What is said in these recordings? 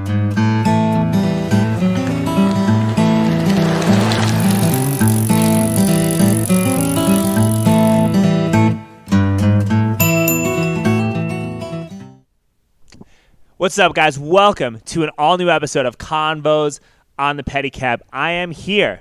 What's up, guys? Welcome to an all-new episode of Convos on the Pedicab. I am here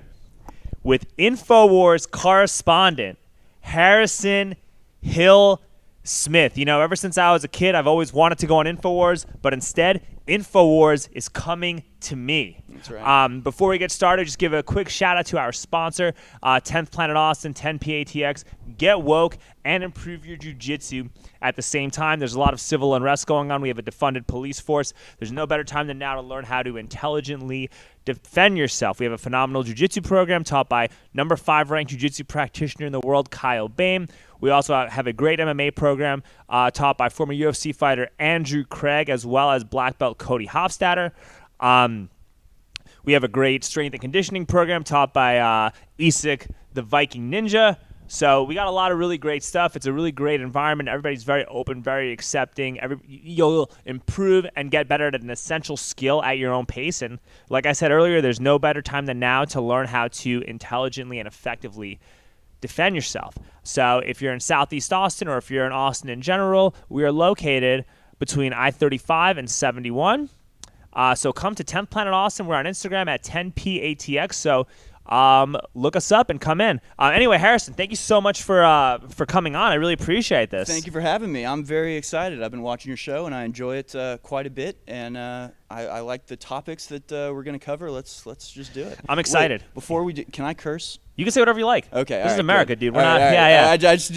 with InfoWars correspondent Harrison Hill Smith. You know, ever since I was a kid, I've always wanted to go on InfoWars, but instead, InfoWars is coming to me. That's right. Before we get started, just give a quick shout out to our sponsor, 10th Planet Austin, 10PATX. Get woke and improve your jiu-jitsu at the same time. There's a lot of civil unrest going on. We have a defunded police force. There's no better time than now to learn how to intelligently defend yourself. We have a phenomenal jiu-jitsu program taught by number 5 ranked jiu-jitsu practitioner in the world, Kyle Bain. We also have a great MMA program taught by former UFC fighter Andrew Craig, as well as black belt Cody Hofstadter. We have a great strength and conditioning program taught by Isak, the Viking Ninja. So we got a lot of really great stuff. It's a really great environment. Everybody's very open, very accepting. You'll improve and get better at an essential skill at your own pace. And like I said earlier, there's no better time than now to learn how to intelligently and effectively defend yourself. So if you're in Southeast Austin or if you're in Austin in general, we are located between I-35 and 71. So come to 10th Planet Austin. We're on Instagram at 10PATX. So look us up and come in. Anyway, Harrison, thank you so much for coming on. I really appreciate this. Thank you for having me. I'm very excited. I've been watching your show, and I enjoy it quite a bit. And I like the topics that we're going to cover. Let's just do it. I'm excited. Wait, before we do, can I curse? You can say whatever you like. Okay. This is America, dude. We're all not. Right. Yeah.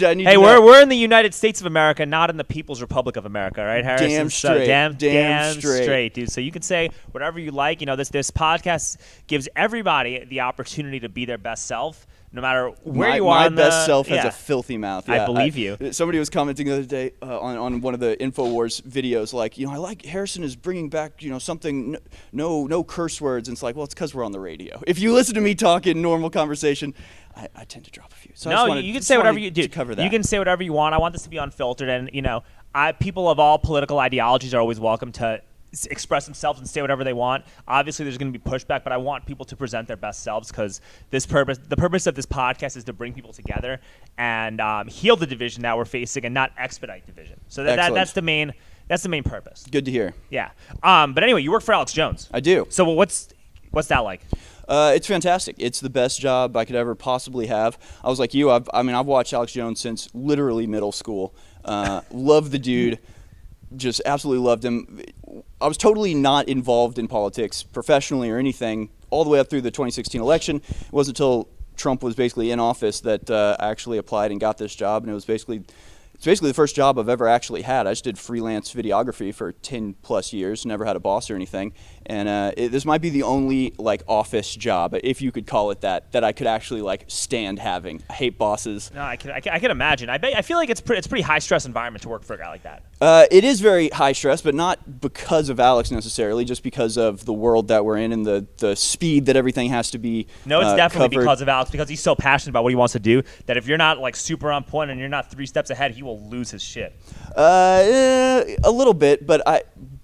I need hey, to we're in the United States of America, not in the People's Republic of America, right, Harrison? Damn straight. Damn straight, dude. So you can say whatever you like. You know, this podcast gives everybody the opportunity to be their best self, no matter where you are. My best self has a filthy mouth. Yeah, I believe you. Somebody was commenting the other day on one of the InfoWars videos, like, I like Harrison is bringing back, something, no curse words. And it's like, well, it's because we're on the radio. If you listen to me talk in normal conversation, I tend to drop a few. So you can say whatever you do. Cover that. You can say whatever you want. I want this to be unfiltered, and people of all political ideologies are always welcome to express themselves and say whatever they want. Obviously, there's going to be pushback, but I want people to present their best selves because the purpose of this podcast is to bring people together and heal the division that we're facing and not expedite division. So that's the main purpose. Good to hear. Yeah. But anyway, you work for Alex Jones. I do. So what's that like? It's fantastic. It's the best job I could ever possibly have. I was like you. I've watched Alex Jones since literally middle school. Love the dude. Just absolutely loved him. I was totally not involved in politics professionally or anything all the way up through the 2016 election. It wasn't until Trump was basically in office that I actually applied and got this job, and it's basically the first job I've ever actually had. I just did freelance videography for 10 plus years, never had a boss or anything. And this might be the only office job, if you could call it that I could actually stand having. I hate bosses. No, I can imagine. I feel like it's pretty high stress environment to work for a guy like that. It is very high stress, but not because of Alex necessarily, just because of the world that we're in and the speed that everything has to be. No, it's definitely covered. because of Alex, because he's so passionate about what he wants to do that if you're not super on point and you're not 3 steps ahead, he will lose his shit. A little bit, but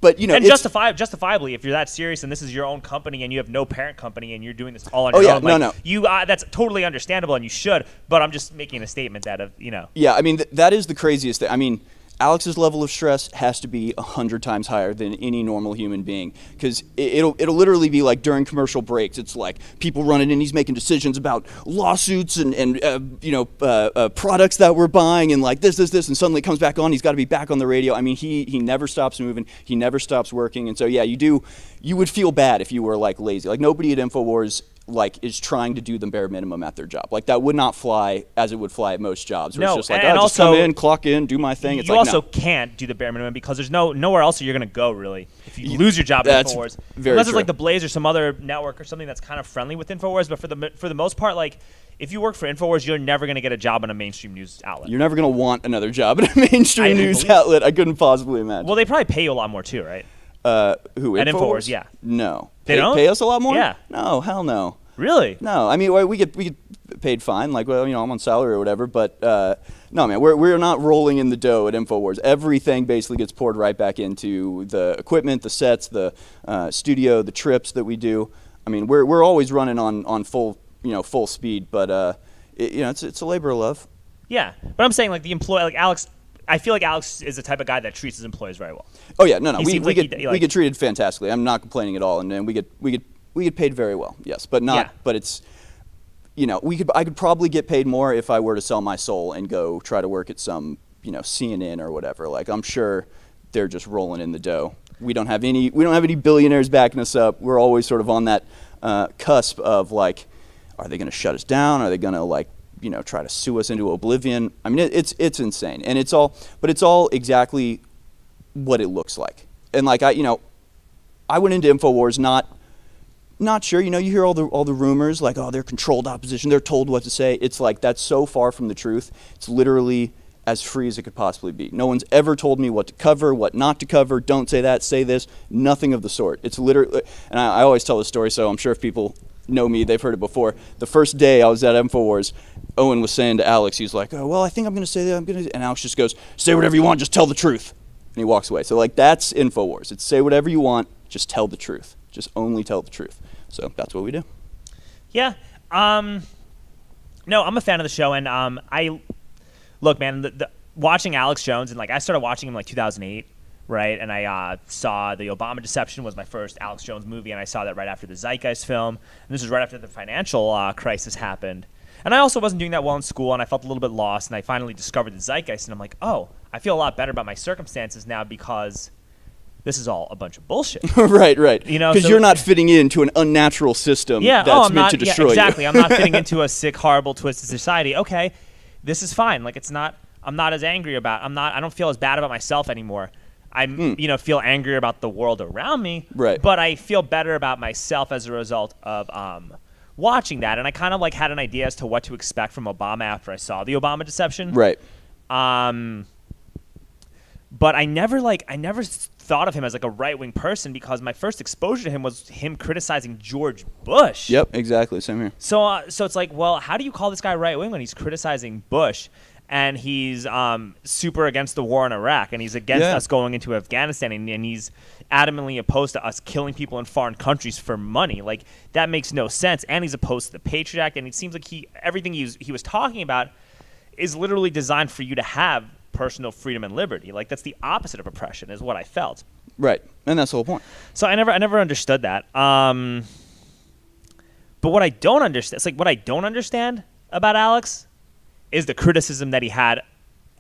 and justifiably, if you're that serious and this is your own company and you have no parent company and you're doing this all on your own, no. That's totally understandable and you should. But I'm just making a statement that Yeah, that is the craziest thing. Alex's level of stress has to be 100 times higher than any normal human being, because it'll literally be during commercial breaks. It's people running in, he's making decisions about lawsuits and products that we're buying and this, and suddenly it comes back on. He's got to be back on the radio. He never stops moving. He never stops working. And so you would feel bad if you were lazy. Nobody at InfoWars is trying to do the bare minimum at their job. That would not fly as it would fly at most jobs. No, it's just and also, come in, clock in, do my thing. It's you also can't do the bare minimum because there's nowhere else you're going to go, really, if you lose your job at InfoWars. Unless it's the Blaze or some other network or something that's kind of friendly with InfoWars. But for the most part, if you work for InfoWars, you're never going to get a job on a mainstream news outlet. You're never going to want another job at a mainstream news outlet. I couldn't possibly imagine. Well, they probably pay you a lot more too, right? Who, at InfoWars? Yeah. No. They don't pay us a lot more? Yeah. No, hell no. Really? No, we get paid fine. Like, well, I'm on salary or whatever. But no, man, we're not rolling in the dough at InfoWars. Everything basically gets poured right back into the equipment, the sets, the studio, the trips that we do. I mean, we're always running on full speed. But it's a labor of love. Yeah, but I'm saying like the employee, like Alex. I feel like Alex is the type of guy that treats his employees very well. Oh yeah, no, we get get treated fantastically. I'm not complaining at all, and we get paid very well. Yes, but not. Yeah. But it's, I could probably get paid more if I were to sell my soul and go try to work at some CNN or whatever. Like, I'm sure they're just rolling in the dough. We don't have any billionaires backing us up. We're always sort of on that cusp of like, are they going to shut us down? Are they going to try to sue us into oblivion? I mean, it's insane, and it's all exactly what it looks like. And like I went into InfoWars not sure. You hear all the rumors like, oh, they're controlled opposition. They're told what to say. It's like that's so far from the truth. It's literally as free as it could possibly be. No one's ever told me what to cover, what not to cover. Don't say that. Say this. Nothing of the sort. It's literally, and I always tell this story. So I'm sure if people know me, they've heard it before. The first day I was at InfoWars, Owen was saying to Alex, he's like, oh, well, I think I'm going to say that. And Alex just goes, say whatever you want, just tell the truth. And he walks away. So like that's InfoWars. It's say whatever you want, just tell the truth. Just only tell the truth. So that's what we do. Yeah. No, I'm a fan of the show, and look, man, the watching Alex Jones, and like I started watching him like 2008. Right, and I saw The Obama Deception was my first Alex Jones movie, and I saw that right after the Zeitgeist film. And this was right after the financial crisis happened. And I also wasn't doing that well in school, and I felt a little bit lost, and I finally discovered the Zeitgeist, and I'm like, oh, I feel a lot better about my circumstances now because this is all a bunch of bullshit. Right. Because you're not fitting into an unnatural system that's meant to destroy you. Exactly. I'm not fitting into a sick, horrible, twisted society. Okay, this is fine. Like, I'm not as angry about I don't feel as bad about myself anymore. I feel angry about the world around me, right. But I feel better about myself as a result of watching that. And I kind of like had an idea as to what to expect from Obama after I saw The Obama Deception. Right. But I never thought of him as like a right-wing person because my first exposure to him was him criticizing George Bush. Yep, exactly. Same here. So it's like, well, how do you call this guy right-wing when he's criticizing Bush? And he's super against the war in Iraq, and he's against us going into Afghanistan, and he's adamantly opposed to us killing people in foreign countries for money. Like, that makes no sense. And he's opposed to the Patriot Act, and it seems like everything he was talking about is literally designed for you to have personal freedom and liberty. Like, that's the opposite of oppression, is what I felt. Right, and that's the whole point. So I never understood that. But what I don't understand about Alex is the criticism that he had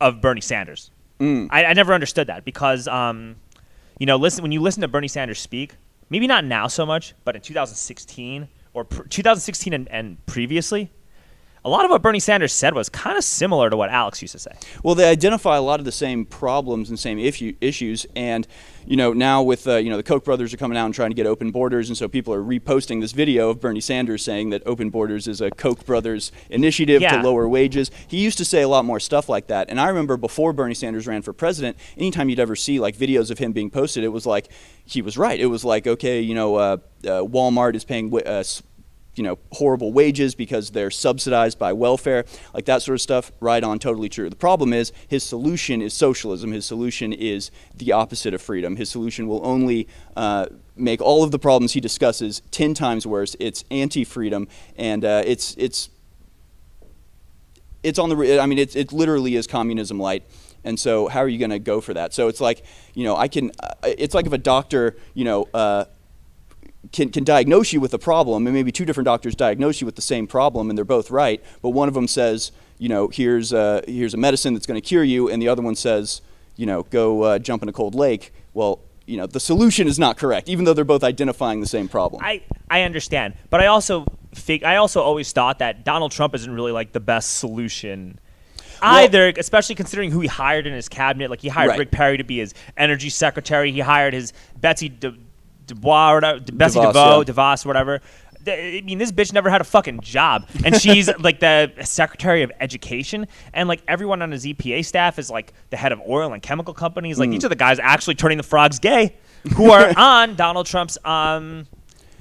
of Bernie Sanders. I never understood that because, when you listen to Bernie Sanders speak, maybe not now so much, but in 2016 or 2016 and previously, a lot of what Bernie Sanders said was kind of similar to what Alex used to say. Well, they identify a lot of the same problems and same issues. And, now with, the Koch brothers are coming out and trying to get open borders. And so people are reposting this video of Bernie Sanders saying that open borders is a Koch brothers initiative to lower wages. He used to say a lot more stuff like that. And I remember before Bernie Sanders ran for president, anytime you'd ever see like videos of him being posted, it was like, he was right. It was like, okay, Walmart is paying horrible wages because they're subsidized by welfare, like that sort of stuff. Right on, totally true. The problem is his solution is socialism. His solution is the opposite of freedom. His solution will only make all of the problems he discusses 10 times worse. It's anti-freedom, and it's on the. I mean, it literally is communism light. And so, how are you going to go for that? So it's like, it's like if a doctor, can diagnose you with a problem, and maybe two different doctors diagnose you with the same problem, and they're both right, but one of them says, here's a medicine that's going to cure you, and the other one says, go jump in a cold lake. Well, the solution is not correct, even though they're both identifying the same problem. I understand, but I also always thought that Donald Trump isn't really like the best solution either, especially considering who he hired in his cabinet. Like, he hired Rick Perry to be his energy secretary. He hired his Betsy DeVos, whatever. I mean, this bitch never had a fucking job, and she's like the Secretary of Education, and like everyone on his EPA staff is like the head of oil and chemical companies. Like, these are the guys actually turning the frogs gay, who are on Donald Trump's,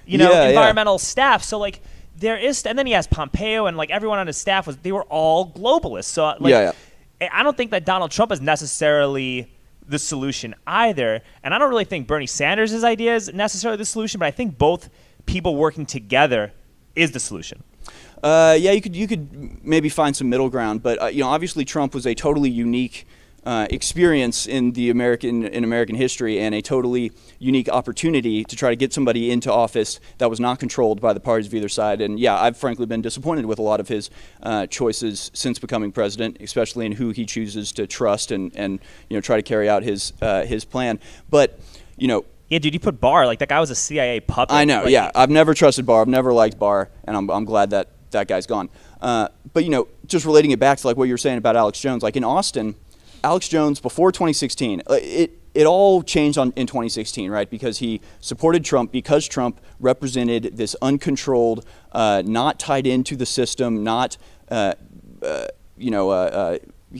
environmental staff. So like, there is, and then he has Pompeo and like everyone on his staff they were all globalists. So like, I don't think that Donald Trump is necessarily the solution either, and I don't really think Bernie Sanders' idea is necessarily the solution, but I think both people working together is the solution. You could maybe find some middle ground, but obviously Trump was a totally unique experience in American history, and a totally unique opportunity to try to get somebody into office that was not controlled by the parties of either side. And I've frankly been disappointed with a lot of his choices since becoming president, especially in who he chooses to trust and try to carry out his plan. But yeah, dude, you put Barr, like that guy was a CIA puppet. I know, like, I've never trusted Barr. I've never liked Barr, and I'm glad that guy's gone. But just relating it back to like what you were saying about Alex Jones, like in Austin, Alex Jones before 2016, it all changed in 2016, right? Because he supported Trump, because Trump represented this uncontrolled, not tied into the system, not he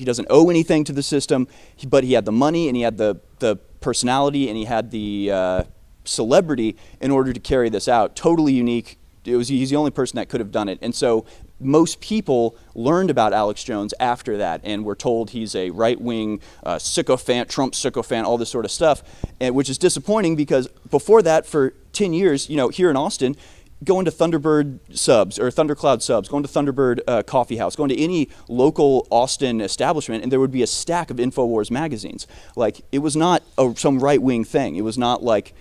doesn't owe anything to the system, but he had the money and he had the personality and he had the celebrity in order to carry this out. Totally unique. He's the only person that could have done it. And so most people learned about Alex Jones after that and were told he's a right-wing sycophant, Trump sycophant, all this sort of stuff, which is disappointing because before that, for 10 years, here in Austin, going to Thunderbird subs or Thundercloud subs, going to Thunderbird Coffee House, going to any local Austin establishment, and there would be a stack of InfoWars magazines. Like, it was not some right-wing thing. It was not like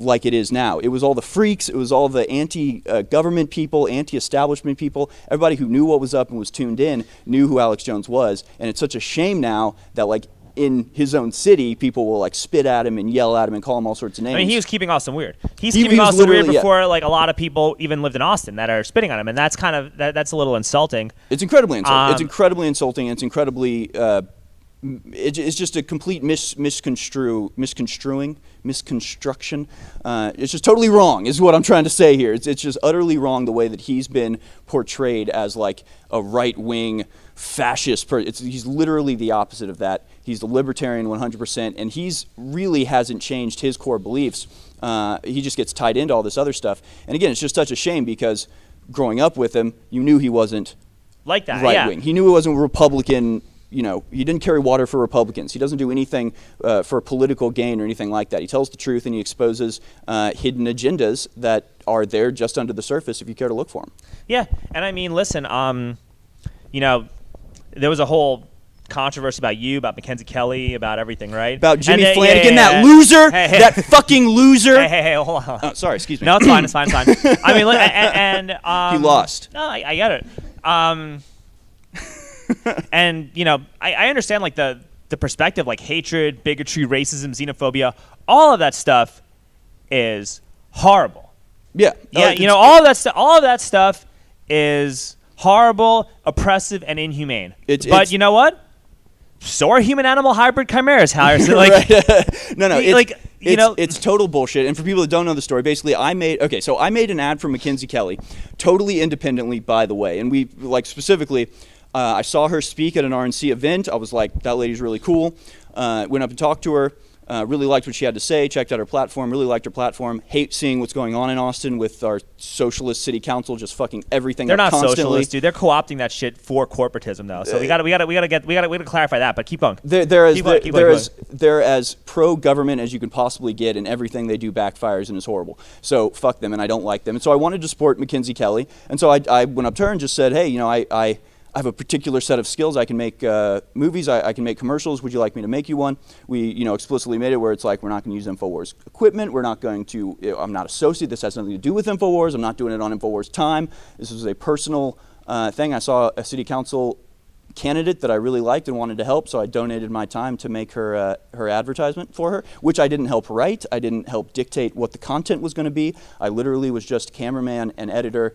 it is now. It was all the freaks, it was all the anti-government people, anti-establishment people, everybody who knew what was up and was tuned in knew who Alex Jones was, and it's such a shame now that like in his own city, people will like spit at him and yell at him and call him all sorts of names. I mean, he was keeping Austin weird. He's keeping Austin weird before like a lot of people even lived in Austin that are spitting on him, and that's kind of that's a little insulting. It's incredibly insulting. It's incredibly insulting. It's incredibly. It's just a complete misconstruction. It's just totally wrong, is what I'm trying to say here. It's just utterly wrong the way that he's been portrayed as like a right-wing fascist person. He's literally the opposite of that. He's the libertarian 100%, and he's really hasn't changed his core beliefs. He just gets tied into all this other stuff. And again, it's just such a shame because growing up with him, you knew he wasn't like that, right-wing. Yeah. He knew he wasn't Republican. He didn't carry water for Republicans. He doesn't do anything for political gain or anything like that. He tells the truth and he exposes hidden agendas that are there just under the surface if you care to look for them. Yeah, and I mean, listen, there was a whole controversy about Mackenzie Kelly, about everything, right? About Jimmy Flanagan, that loser, that fucking loser. Hey, hold on. Sorry, excuse me. No, it's fine. I mean, he lost. No, I get it. And I understand like the perspective, like hatred, bigotry, racism, xenophobia, all of that stuff is horrible. Yeah, all of that stuff is horrible, oppressive, and inhumane. But you know what? So are human-animal hybrid chimeras, Harrison. Like, no, it's total bullshit. And for people that don't know the story, basically, I made an ad for Mackenzie Kelly, totally independently, by the way, and we like specifically. I saw her speak at an RNC event. I was like, that lady's really cool. Went up and talked to her. Really liked what she had to say. Checked out her platform. Really liked her platform. Hate seeing what's going on in Austin with our socialist city council just fucking everything. They're not constantly. socialists, dude. They're co-opting that shit for corporatism, though. So we gotta clarify that. But keep going. They're as pro-government as you can possibly get, and everything they do backfires and is horrible. So fuck them, and I don't like them. And so I wanted to support Mackenzie Kelly. And so I went up to her and just said, hey, I have a particular set of skills. I can make movies. I can make commercials. Would you like me to make you one? We, explicitly made it where it's like we're not going to use InfoWars equipment. We're not going to. I'm not associated. This has nothing to do with InfoWars. I'm not doing it on InfoWars time. This was a personal thing. I saw a city council candidate that I really liked and wanted to help, so I donated my time to make her her advertisement for her, which I didn't help write. I didn't help dictate what the content was going to be. I literally was just cameraman and editor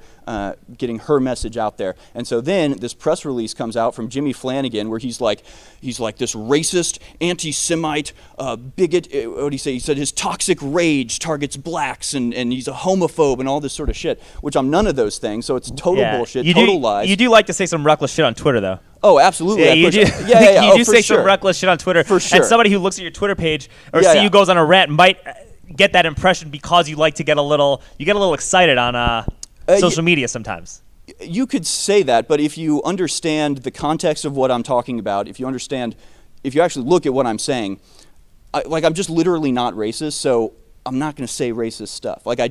getting her message out there. And so then this press release comes out from Jimmy Flanagan where he's like this racist, anti-Semite, bigot. What did he say? He said his toxic rage targets blacks and he's a homophobe and all this sort of shit, which I'm none of those things, so it's total bullshit, total lies. You do like to say some reckless shit on Twitter, though. Oh, absolutely. Yeah, you do. Yeah. You do say some reckless shit on Twitter. For sure. And somebody who looks at your Twitter page or see you goes on a rant might get that impression because you like to get a little excited on social media sometimes. You could say that, but if you understand the context of what I'm talking about, if you actually look at what I'm saying, I'm just literally not racist, so I'm not going to say racist stuff. Like, I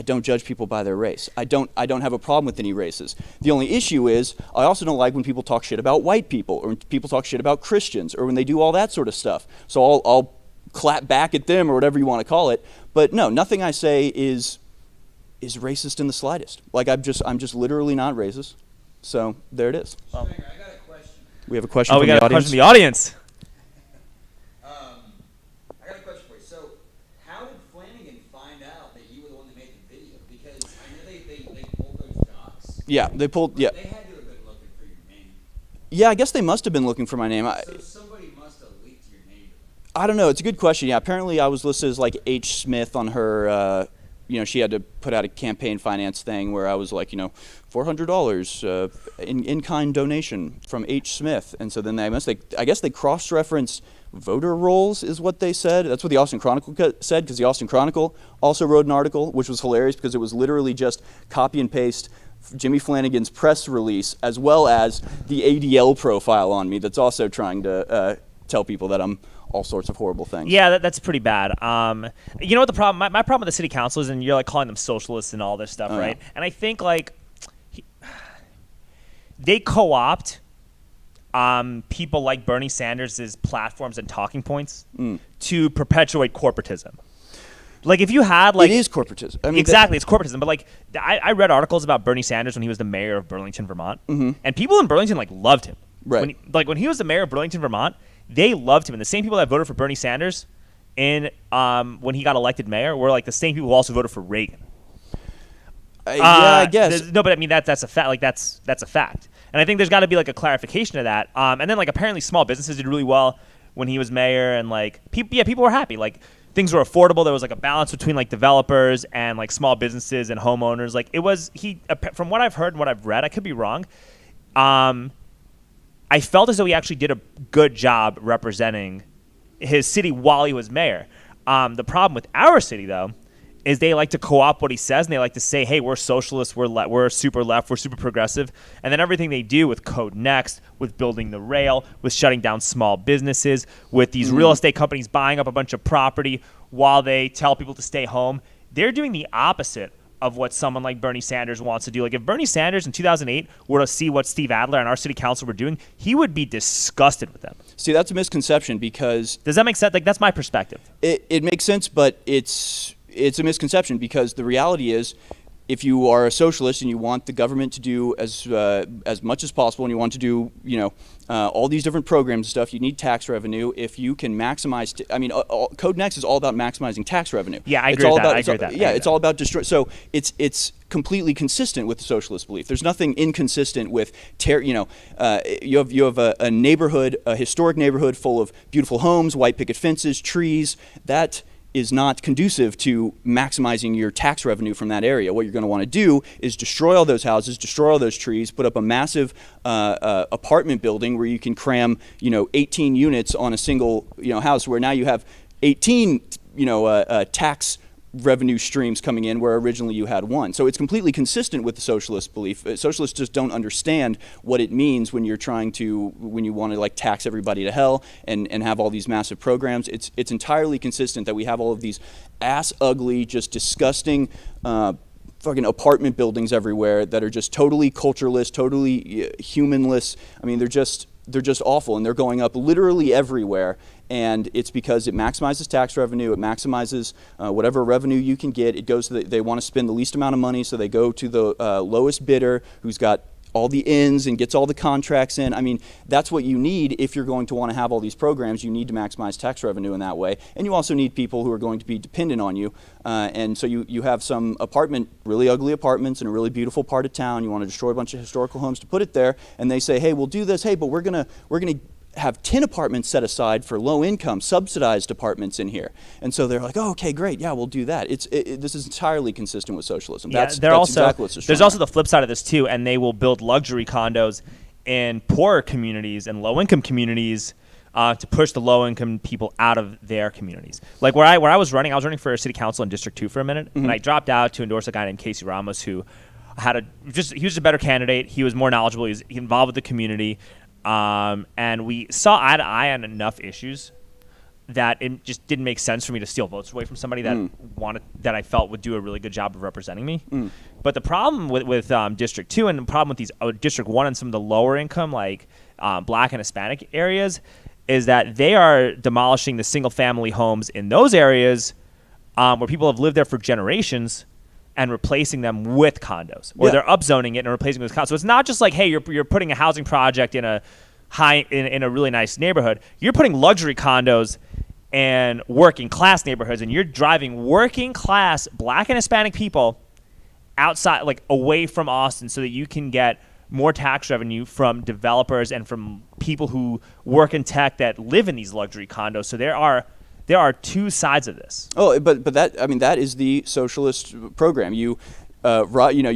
don't judge people by their race. I don't have a problem with any races. The only issue is I also don't like when people talk shit about white people, or when people talk shit about Christians, or when they do all that sort of stuff. So I'll clap back at them, or whatever you want to call it. But no, nothing I say is racist in the slightest. Like, I'm just literally not racist. So there it is. I got a question. We have a question Oh, from we the got a audience. question from the audience. I got a question for you. So, how did Flanagan find out that you were the one that made the video? Because I know they pulled those docs. Yeah, they pulled. Yeah, They had to have been looking for your name. yeah. I guess they must have been looking for my name. So somebody must have leaked your name to them. I don't know. It's a good question. Yeah, apparently I was listed as like H. Smith on her. She had to put out a campaign finance thing where I was like, $400 in-kind donation from H. Smith. And so then I guess they cross-referenced voter rolls is what they said. That's what the Austin Chronicle said, because the Austin Chronicle also wrote an article, which was hilarious because it was literally just copy and paste Jimmy Flanagan's press release as well as the ADL profile on me that's also trying to tell people that I'm all sorts of horrible things. Yeah, that's pretty bad. You know what the problem? My problem with the city council is, and you're like calling them socialists and all this stuff, right? Yeah. And I think they co-opt people like Bernie Sanders' platforms and talking points to perpetuate corporatism. Like, if you had it is corporatism. I mean, exactly, it's corporatism. But I read articles about Bernie Sanders when he was the mayor of Burlington, Vermont, and people in Burlington when he, Right. when he was the mayor of Burlington, Vermont, they loved him. And the same people that voted for Bernie Sanders when he got elected mayor were like the same people who also voted for Reagan. Yeah, I guess. No, but I mean that's a fact. That's a fact. And I think there's got to be like a clarification of that. And then apparently small businesses did really well when he was mayor, and people were happy. Like, things were affordable. There was a balance between developers and small businesses and homeowners. From what I've heard and what I've read, I could be wrong. I felt as though he actually did a good job representing his city while he was mayor. The problem with our city, though, is they like to co-opt what he says, and they like to say, hey, we're socialists, we're super left, we're super progressive. And then everything they do with Code Next, with building the rail, with shutting down small businesses, with these real estate companies buying up a bunch of property while they tell people to stay home, they're doing the opposite of what someone like Bernie Sanders wants to do. Like, if Bernie Sanders in 2008 were to see what Steve Adler and our city council were doing, he would be disgusted with them. See, that's a misconception because... Does that make sense? That's my perspective. It makes sense, but it's a misconception because the reality is, if you are a socialist and you want the government to do as much as possible, and you want to do all these different programs and stuff, you need tax revenue. If you can maximize, Code Next is all about maximizing tax revenue. Yeah, I agree with that. Yeah, it's all about destroy. So it's completely consistent with the socialist belief. There's nothing inconsistent with you have a neighborhood, a historic neighborhood full of beautiful homes, white picket fences, trees. That is not conducive to maximizing your tax revenue from that area. What you're going to want to do is destroy all those houses, destroy all those trees, put up a massive apartment building where you can cram 18 units on a single house, where now you have 18 tax revenue streams coming in where originally you had one. So it's completely consistent with the socialist belief. Socialists just don't understand what it means when you want to tax everybody to hell and have all these massive programs. It's entirely consistent that we have all of these ass ugly, just disgusting fucking apartment buildings everywhere that are just totally cultureless, totally humanless. I mean, they're just awful, and they're going up literally everywhere. And it's because it maximizes tax revenue, it maximizes whatever revenue you can get. It goes to they want to spend the least amount of money, so they go to the lowest bidder who's got all the ins and gets all the contracts in. I mean, that's what you need if you're going to want to have all these programs. You need to maximize tax revenue in that way. And you also need people who are going to be dependent on you. And so you have some really ugly apartments in a really beautiful part of town. You want to destroy a bunch of historical homes to put it there. And they say, hey, we'll do this. Hey, but we're gonna have 10 apartments set aside for low-income, subsidized apartments in here. And so they're like, oh, okay, great, yeah, we'll do that. This is entirely consistent with socialism. Yeah, that's exactly what's there's also the flip side of this, too, and they will build luxury condos in poorer communities and low-income communities to push the low-income people out of their communities. Like where I was running for city council in District 2 for a minute, and I dropped out to endorse a guy named Casey Ramos, who he was just a better candidate. He was more knowledgeable. He was involved with the community, and we saw eye to eye on enough issues that it just didn't make sense for me to steal votes away from somebody that I felt would do a really good job of representing me. But the problem with District 2 and the problem with these District 1 and some of the lower income, like Black and Hispanic areas, is that they are demolishing the single family homes in those areas where people have lived there for generations and replacing them with condos, or they're upzoning it and replacing it with condos. So it's not just like, hey, you're putting a housing project in a in a really nice neighborhood. You're putting luxury condos and working class neighborhoods, and you're driving working class Black and Hispanic people outside, like away from Austin, so that you can get more tax revenue from developers and from people who work in tech that live in these luxury condos. So there are two sides of this. Oh, but that is the socialist program. You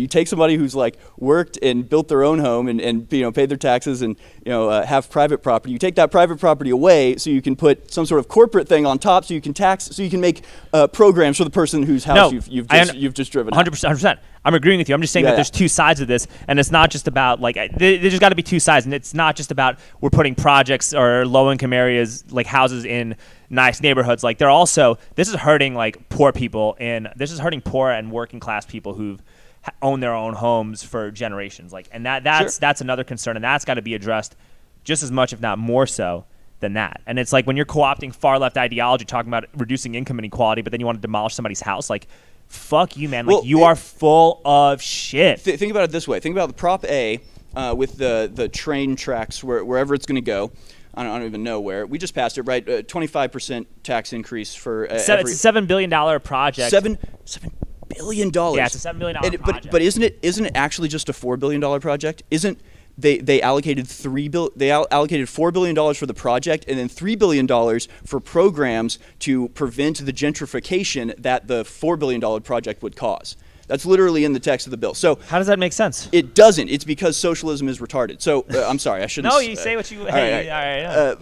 take somebody who's like worked and built their own home and paid their taxes and have private property. You take that private property away so you can put some sort of corporate thing on top, so you can make programs for the person whose house you've just driven. 100%. I'm agreeing with you. I'm just saying that there's two sides of this, and it's not just about like there's got to be two sides, and it's not just about we're putting projects or low income areas like houses in nice neighborhoods. Like this is hurting like poor people, and this is hurting poor and working class people who've owned their own homes for generations. Like, and that's another concern, and that's got to be addressed just as much, if not more so, than that. And it's like when you're co-opting far left ideology, talking about reducing income inequality, but then you want to demolish somebody's house, like. Fuck you, man. Like, you are full of shit. Think about it this way. Think about the Prop A with the train tracks wherever it's going to go. I don't even know where. We just passed it, right? 25% tax increase for it's a $7 billion project. $7 billion. Yeah, it's a $7 billion project. But isn't it actually just a $4 billion project? They allocated $4 billion for the project, and then $3 billion for programs to prevent the gentrification that the $4 billion project would cause. That's literally in the text of the bill. So how does that make sense? It doesn't. It's because socialism is retarded. So I'm sorry, I shouldn't. No, you say what you. All right.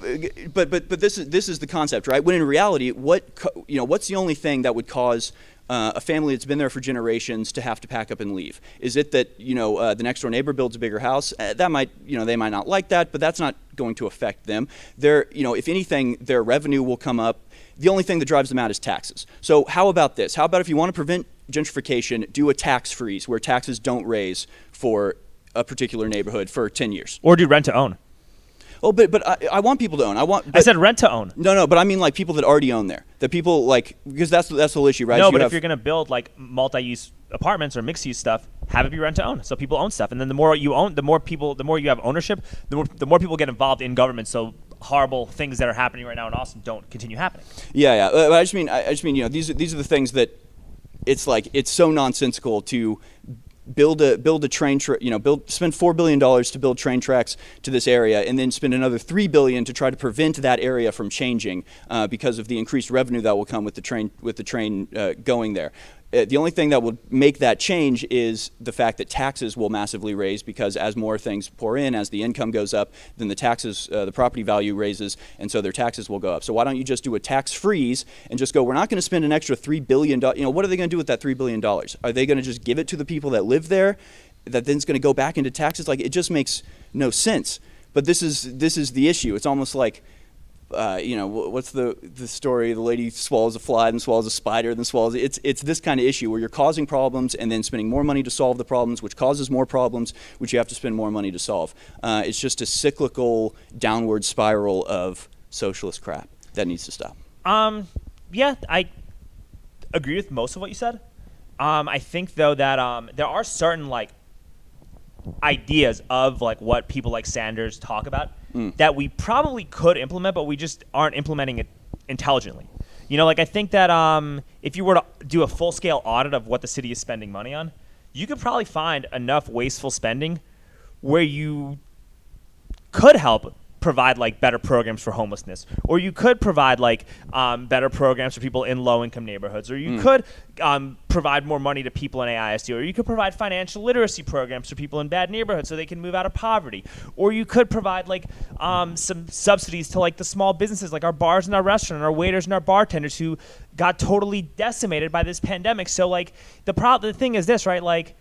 But this is the concept, right? When in reality, what's the only thing that would cause a family that's been there for generations to have to pack up and leave? Is it that the next door neighbor builds a bigger house? That might they might not like that, but that's not going to affect them. If anything, their revenue will come up. The only thing that drives them out is taxes. So how about this? How about if you want to prevent gentrification, do a tax freeze where taxes don't raise for a particular neighborhood for 10 years? Or do rent to own. Oh, but I want people to own. I said rent to own. No, but I mean like people that already own there. The people because that's the whole issue, right? No, but if you're going to build like multi-use apartments or mixed-use stuff, have it be rent to own, so people own stuff. And then the more you own, the more you have ownership, the more people get involved in government. So horrible things that are happening right now in Austin don't continue happening. Yeah. But I just mean these are the things that it's so nonsensical to build a train spend $4 billion to build train tracks to this area, and then spend another $3 billion to try to prevent that area from changing because of the increased revenue that will come with the train going there. The only thing that will make that change is the fact that taxes will massively raise, because as more things pour in, as the income goes up, then the taxes, the property value raises, and so their taxes will go up. So why don't you just do a tax freeze and just go, we're not going to spend an extra $3 billion. What are they going to do with that $3 billion? Are they going to just give it to the people that live there that then is going to go back into taxes? Like, it just makes no sense. But this is the issue. It's almost like, what's the story? The lady swallows a fly, then swallows a spider, then swallows. It's this kind of issue where you're causing problems and then spending more money to solve the problems, which causes more problems, which you have to spend more money to solve. It's just a cyclical downward spiral of socialist crap that needs to stop. Yeah, I agree with most of what you said. I think though that there are certain ideas of what people like Sanders talk about that we probably could implement, but we just aren't implementing it intelligently. I think that if you were to do a full-scale audit of what the city is spending money on, you could probably find enough wasteful spending where you could help provide better programs for homelessness, or you could provide better programs for people in low-income neighborhoods, or you could provide more money to people in AISD, or you could provide financial literacy programs for people in bad neighborhoods so they can move out of poverty, or you could provide some subsidies to the small businesses, like our bars and our restaurants, our waiters and our bartenders who got totally decimated by this pandemic. So the thing is this, right?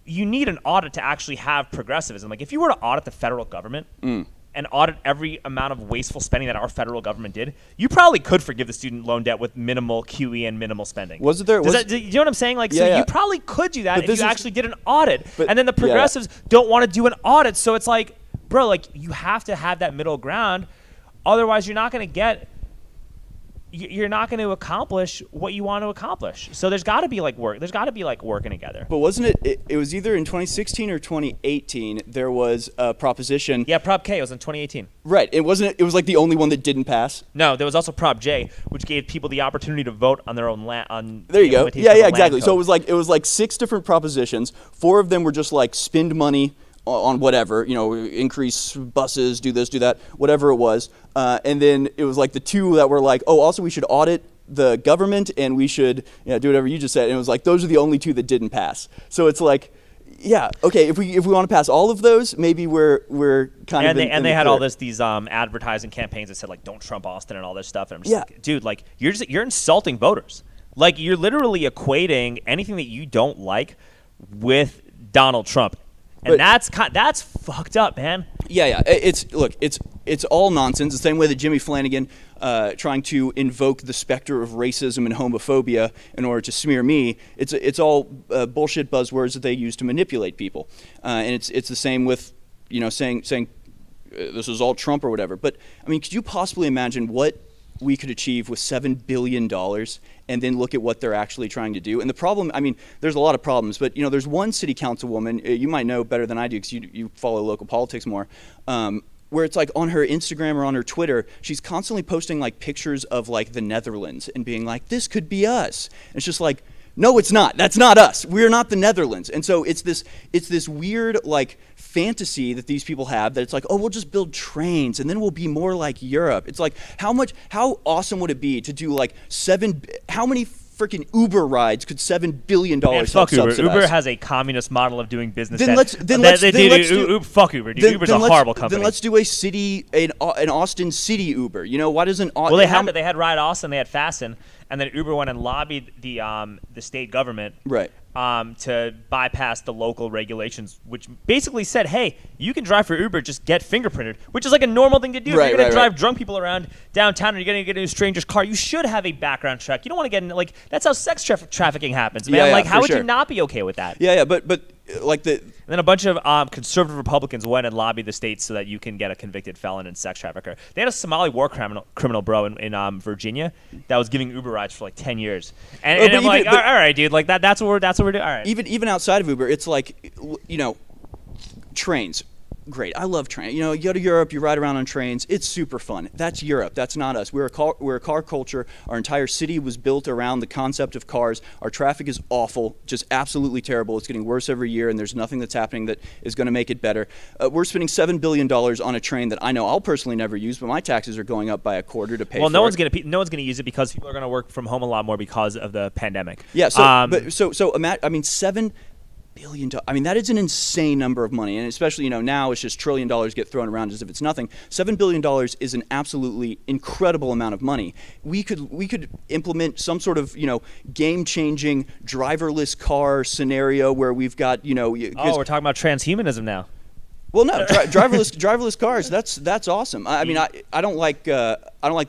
you need an audit to actually have progressivism. Like if you were to audit the federal government and audit every amount of wasteful spending that our federal government did, you probably could forgive the student loan debt with minimal QE and minimal spending. Was it there? Do you know what I'm saying? Like, Yeah, so yeah. you probably could do that But if this you is- actually did an audit. But- And then the yeah. progressives don't want to do an audit. So it's like, bro, like you have to have that middle ground. Otherwise, you're not going to get. You're not going to accomplish what you want to accomplish. So there's got to be like work. There's got to be like working together. But wasn't it? It was either in 2016 or 2018. There was a proposition. Yeah, Prop K was in 2018. Right. It wasn't. It was like the only one that didn't pass. No, there was also Prop J, which gave people the opportunity to vote on their own land. On There you the go. implementation Yeah, of the yeah, land exactly. So code. it was like 6 different propositions. 4 of them were just like spend money on whatever, increase buses, do this, do that, whatever it was. And then it was like the 2 that were like, oh, also we should audit the government and we should do whatever you just said. And it was like those are the only 2 that didn't pass. So it's like, yeah, okay, if we want to pass all of those, maybe we're kind of and in they the had clear. all these advertising campaigns that said like don't Trump Austin and all this stuff. And I'm just Yeah. like, dude, like you're insulting voters. Like you're literally equating anything that you don't like with Donald Trump. And But- that's fucked up, man. Yeah. It's all nonsense. The same way that Jimmy Flanagan trying to invoke the specter of racism and homophobia in order to smear me. It's all bullshit buzzwords that they use to manipulate people. And it's the same with saying this is all Trump or whatever. But I mean, could you possibly imagine what we could achieve with $7 billion and then look at what they're actually trying to do? And the problem, I mean, there's a lot of problems, but there's one city councilwoman, you might know better than I do because you follow local politics more, where it's like on her Instagram or on her Twitter, she's constantly posting like pictures of like the Netherlands and being like, this could be us. And it's just like, no, it's not. That's not us. We're not the Netherlands. And so it's this weird like fantasy that these people have that it's like, oh, we'll just build trains and then we'll be more like Europe. It's like how awesome would it be to do like how many freaking Uber rides could $7 billion Man, help fuck Uber. subsidize? Uber has a communist model of doing business. Then that- let's that- do- dude, fuck Uber, dude. Uber's a horrible company. Then let's do an Austin city Uber. Why doesn't Well, they had Ride Austin, they had Fasten, and then Uber went and lobbied the state government Right. To bypass the local regulations, which basically said, hey, you can drive for Uber, just get fingerprinted, which is like a normal thing to do. Right, if you're going to right, drive drunk people around downtown and you're going to get in a stranger's car, you should have a background check. You don't want to get in, like, that's how sex trafficking happens, man. Yeah, like, for how would sure. you not be okay with that? Yeah, but like the And then a bunch of conservative Republicans went and lobbied the states so that you can get a convicted felon and sex trafficker. They had a Somali war criminal bro in Virginia that was giving Uber rides for like 10 years. And, Oh, and but I'm like, even- all right, dude, like that's what we're doing. All right. even outside of Uber, it's like trains. Great, I love trains. You go to Europe, you ride around on trains. It's super fun. That's Europe. That's not us. We're a car culture. Our entire city was built around the concept of cars. Our traffic is awful, just absolutely terrible. It's getting worse every year, and there's nothing that's happening that is going to make it better. We're spending $7 billion on a train that I know I'll personally never use, but my taxes are going up by a quarter to pay. Well, for no it. one's gonna use it because people are gonna work from home a lot more because of the pandemic. Yeah. So imagine. I mean, $7 billion. I mean, that is an insane number of money, and especially now it's just $1 trillion get thrown around as if it's nothing. $7 billion is an absolutely incredible amount of money. We could implement some sort of game-changing driverless car scenario where we've got Oh, we're talking about transhumanism now. Well, no, driverless cars. That's awesome. I mean, I don't like the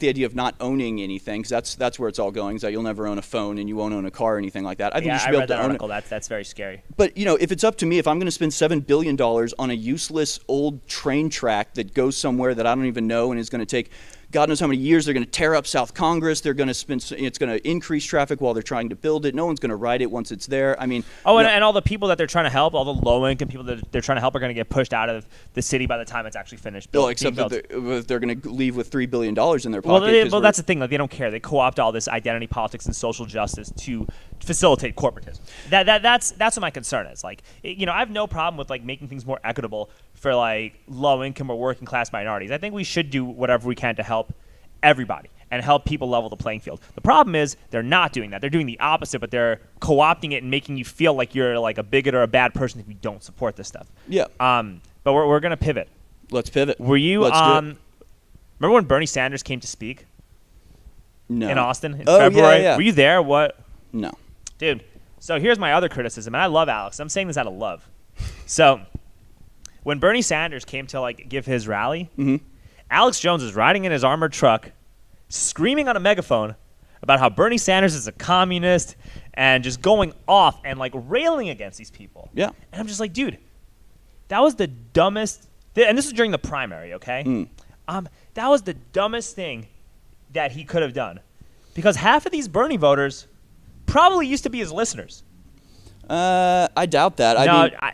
idea of not owning anything because that's where it's all going. Is that you'll never own a phone and you won't own a car or anything like that. I think Yeah, you should I be read able to that own article. it. That's very scary. But if it's up to me, if I'm going to spend $7 billion on a useless old train track that goes somewhere that I don't even know and is going to take God knows how many years, they're going to tear up South Congress. They're going to it's going to increase traffic while they're trying to build it. No one's going to ride it once it's there. I mean, and all the people that they're trying to help, all the low-income people that they're trying to help, are going to get pushed out of the city by the time it's actually finished. except that they're going to leave with $3 billion in their Well, pocket. that's the thing. Like, they don't care. They co-opt all this identity politics and social justice to facilitate corporatism. That's what my concern is. Like, I have no problem with like making things more equitable for like low-income or working-class minorities. I think we should do whatever we can to help everybody and help people level the playing field. The problem is they're not doing that. They're doing the opposite, but they're co-opting it and making you feel like you're like a bigot or a bad person if you don't support this stuff. Yeah. But we're gonna pivot. Let's pivot. Were you Let's do it. remember when Bernie Sanders came to speak No. in Austin in Oh, yeah, February? yeah. Were you there? What? No. Dude, So here's my other criticism, and I love Alex. I'm saying this out of love. So when Bernie Sanders came to like give his rally, Alex Jones is riding in his armored truck, screaming on a megaphone about how Bernie Sanders is a communist and just going off and like railing against these people. Yeah. And I'm just like, dude, that was the dumbest. And this is during the primary, okay? That was the dumbest thing that he could have done, because half of these Bernie voters probably used to be his listeners. I doubt that.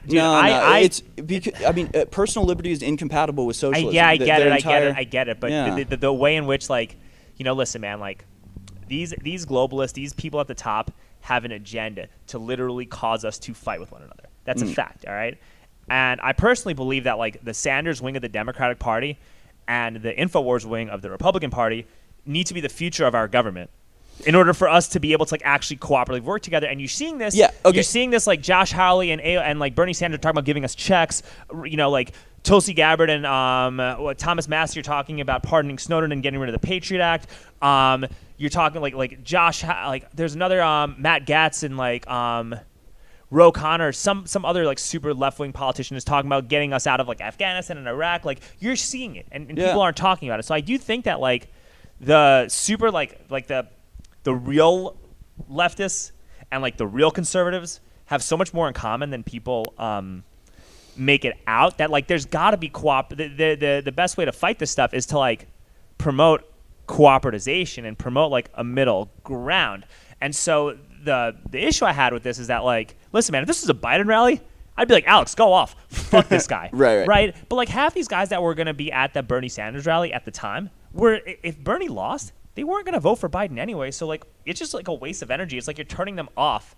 It's because personal liberty is incompatible with socialism. I get it. But the way in which, like, listen, man, like these globalists, these people at the top have an agenda to literally cause us to fight with one another. That's a fact, all right? And I personally believe that like the Sanders wing of the Democratic Party and the InfoWars wing of the Republican Party need to be the future of our government in order for us to be able to like actually cooperatively work together. And you're seeing this. Yeah, okay. You're seeing this like Josh Hawley and like Bernie Sanders talking about giving us checks. Like Tulsi Gabbard and Thomas Massey are talking about pardoning Snowden and getting rid of the Patriot Act. You're talking like Josh, like there's another Matt Gaetz and like Ro Connor, some other like super left wing politician is talking about getting us out of like Afghanistan and Iraq. Like you're seeing it, and people aren't talking about it. So I do think that like the super like the real leftists and like the real conservatives have so much more in common than people make it out. That like there's got to be the best way to fight this stuff is to like promote cooperatization and promote like a middle ground. And so the issue I had with this is that like, listen, man, if this was a Biden rally, I'd be like, Alex, go off, fuck this guy, right? But like half these guys that were gonna be at the Bernie Sanders rally at the time were, if Bernie lost, they weren't gonna vote for Biden anyway. So like, it's just like a waste of energy. It's like you're turning them off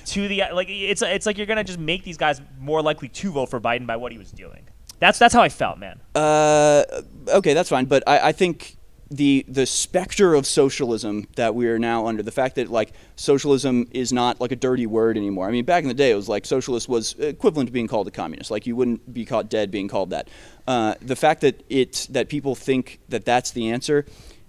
to the like. It's like you're gonna just make these guys more likely to vote for Biden by what he was doing. That's how I felt, man. Okay, that's fine, but I think the specter of socialism that we are now under, the fact that like socialism is not like a dirty word anymore. I mean, back in the day, it was like socialist was equivalent to being called a communist. Like you wouldn't be caught dead being called that. The fact that people think that that's the answer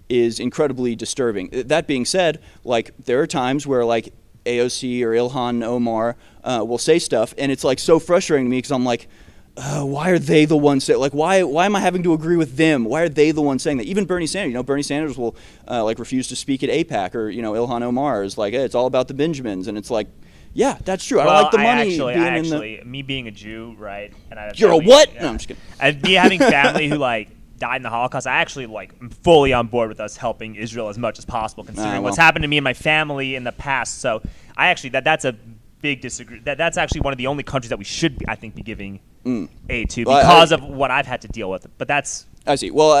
is incredibly disturbing. That being said, like there are times where like AOC or Ilhan Omar will say stuff, and it's like so frustrating to me because I'm like, why are they the ones saying, like, why am I having to agree with them? Why are they the ones saying that? Even Bernie Sanders, Bernie Sanders will like refuse to speak at AIPAC, or Ilhan Omar is like, hey, it's all about the Benjamins, and it's like, yeah, that's true. Well, I like the money. Me being a Jew, right? And You're a what? Yeah. No, I'm just kidding. And me having family who like died in the Holocaust, I actually like am fully on board with us helping Israel as much as possible, considering what's happened to me and my family in the past. So I actually that's a big disagree. That's actually one of the only countries that we should be, I think, be giving aid to because of what I've had to deal with. But that's. I see. Well,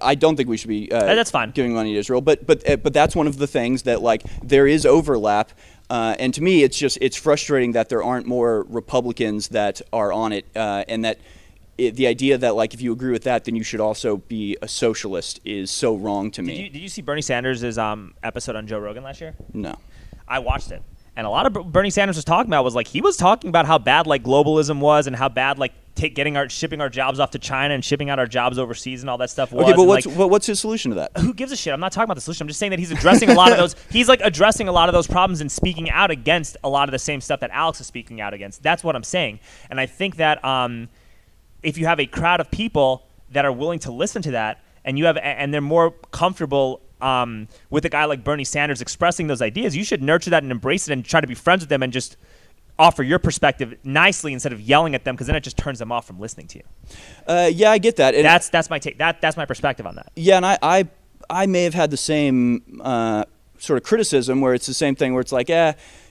I don't think we should be that's fine. giving money to Israel, but that's one of the things that like there is overlap, and to me it's frustrating that there aren't more Republicans that are on it, and that the idea that like if you agree with that, then you should also be a socialist is so wrong to me. Did you see Bernie Sanders' episode on Joe Rogan last year? No. I watched it. And a lot of Bernie Sanders was talking about was like he was talking about how bad like globalism was and how bad like shipping our jobs off to China and shipping out our jobs overseas and all that stuff was. Okay, but what's his solution to that? Who gives a shit? I'm not talking about the solution. I'm just saying that he's addressing a lot of those. He's like addressing a lot of those problems and speaking out against a lot of the same stuff that Alex is speaking out against. That's what I'm saying. And I think that if you have a crowd of people that are willing to listen to that, and they're more comfortable with a guy like Bernie Sanders expressing those ideas, you should nurture that and embrace it and try to be friends with them and just offer your perspective nicely instead of yelling at them, because then it just turns them off from listening to you. Yeah, I get that. And that's my take. That's my perspective on that. Yeah, and I may have had the same sort of criticism where it's the same thing where it's like,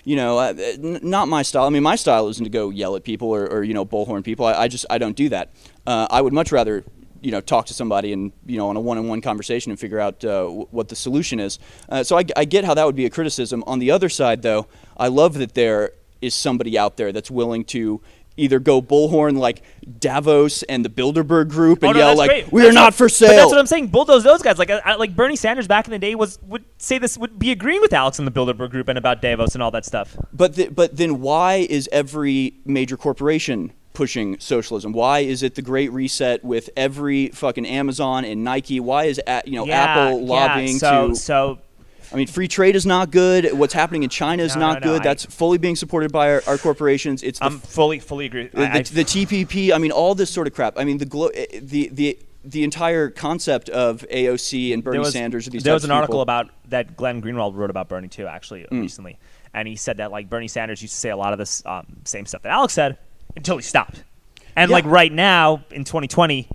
not my style. I mean, my style isn't to go yell at people or bullhorn people. I don't do that. I would much rather talk to somebody and, on a one-on-one conversation and figure out what the solution is. So I get how that would be a criticism. On the other side, though, I love that there is somebody out there that's willing to either go bullhorn like Davos and the Bilderberg Group and yell like, great. We are not for sale. But that's what I'm saying. Bulldoze those guys. Like Bernie Sanders back in the day would say this, would be agreeing with Alex and the Bilderberg Group and about Davos and all that stuff. But then why is every major corporation pushing socialism? Why is it the Great Reset with every fucking Amazon and Nike? Why is Apple lobbying to? So I mean, free trade is not good. What's happening in China is not good. That's fully being supported by our corporations. It's I'm fully agree. The TPP. I mean, all this sort of crap. I mean, the entire concept of AOC and Bernie Sanders. There was an article about that Glenn Greenwald wrote about Bernie too, actually, recently, and he said that like Bernie Sanders used to say a lot of this same stuff that Alex said until he stopped, and like right now in 2020,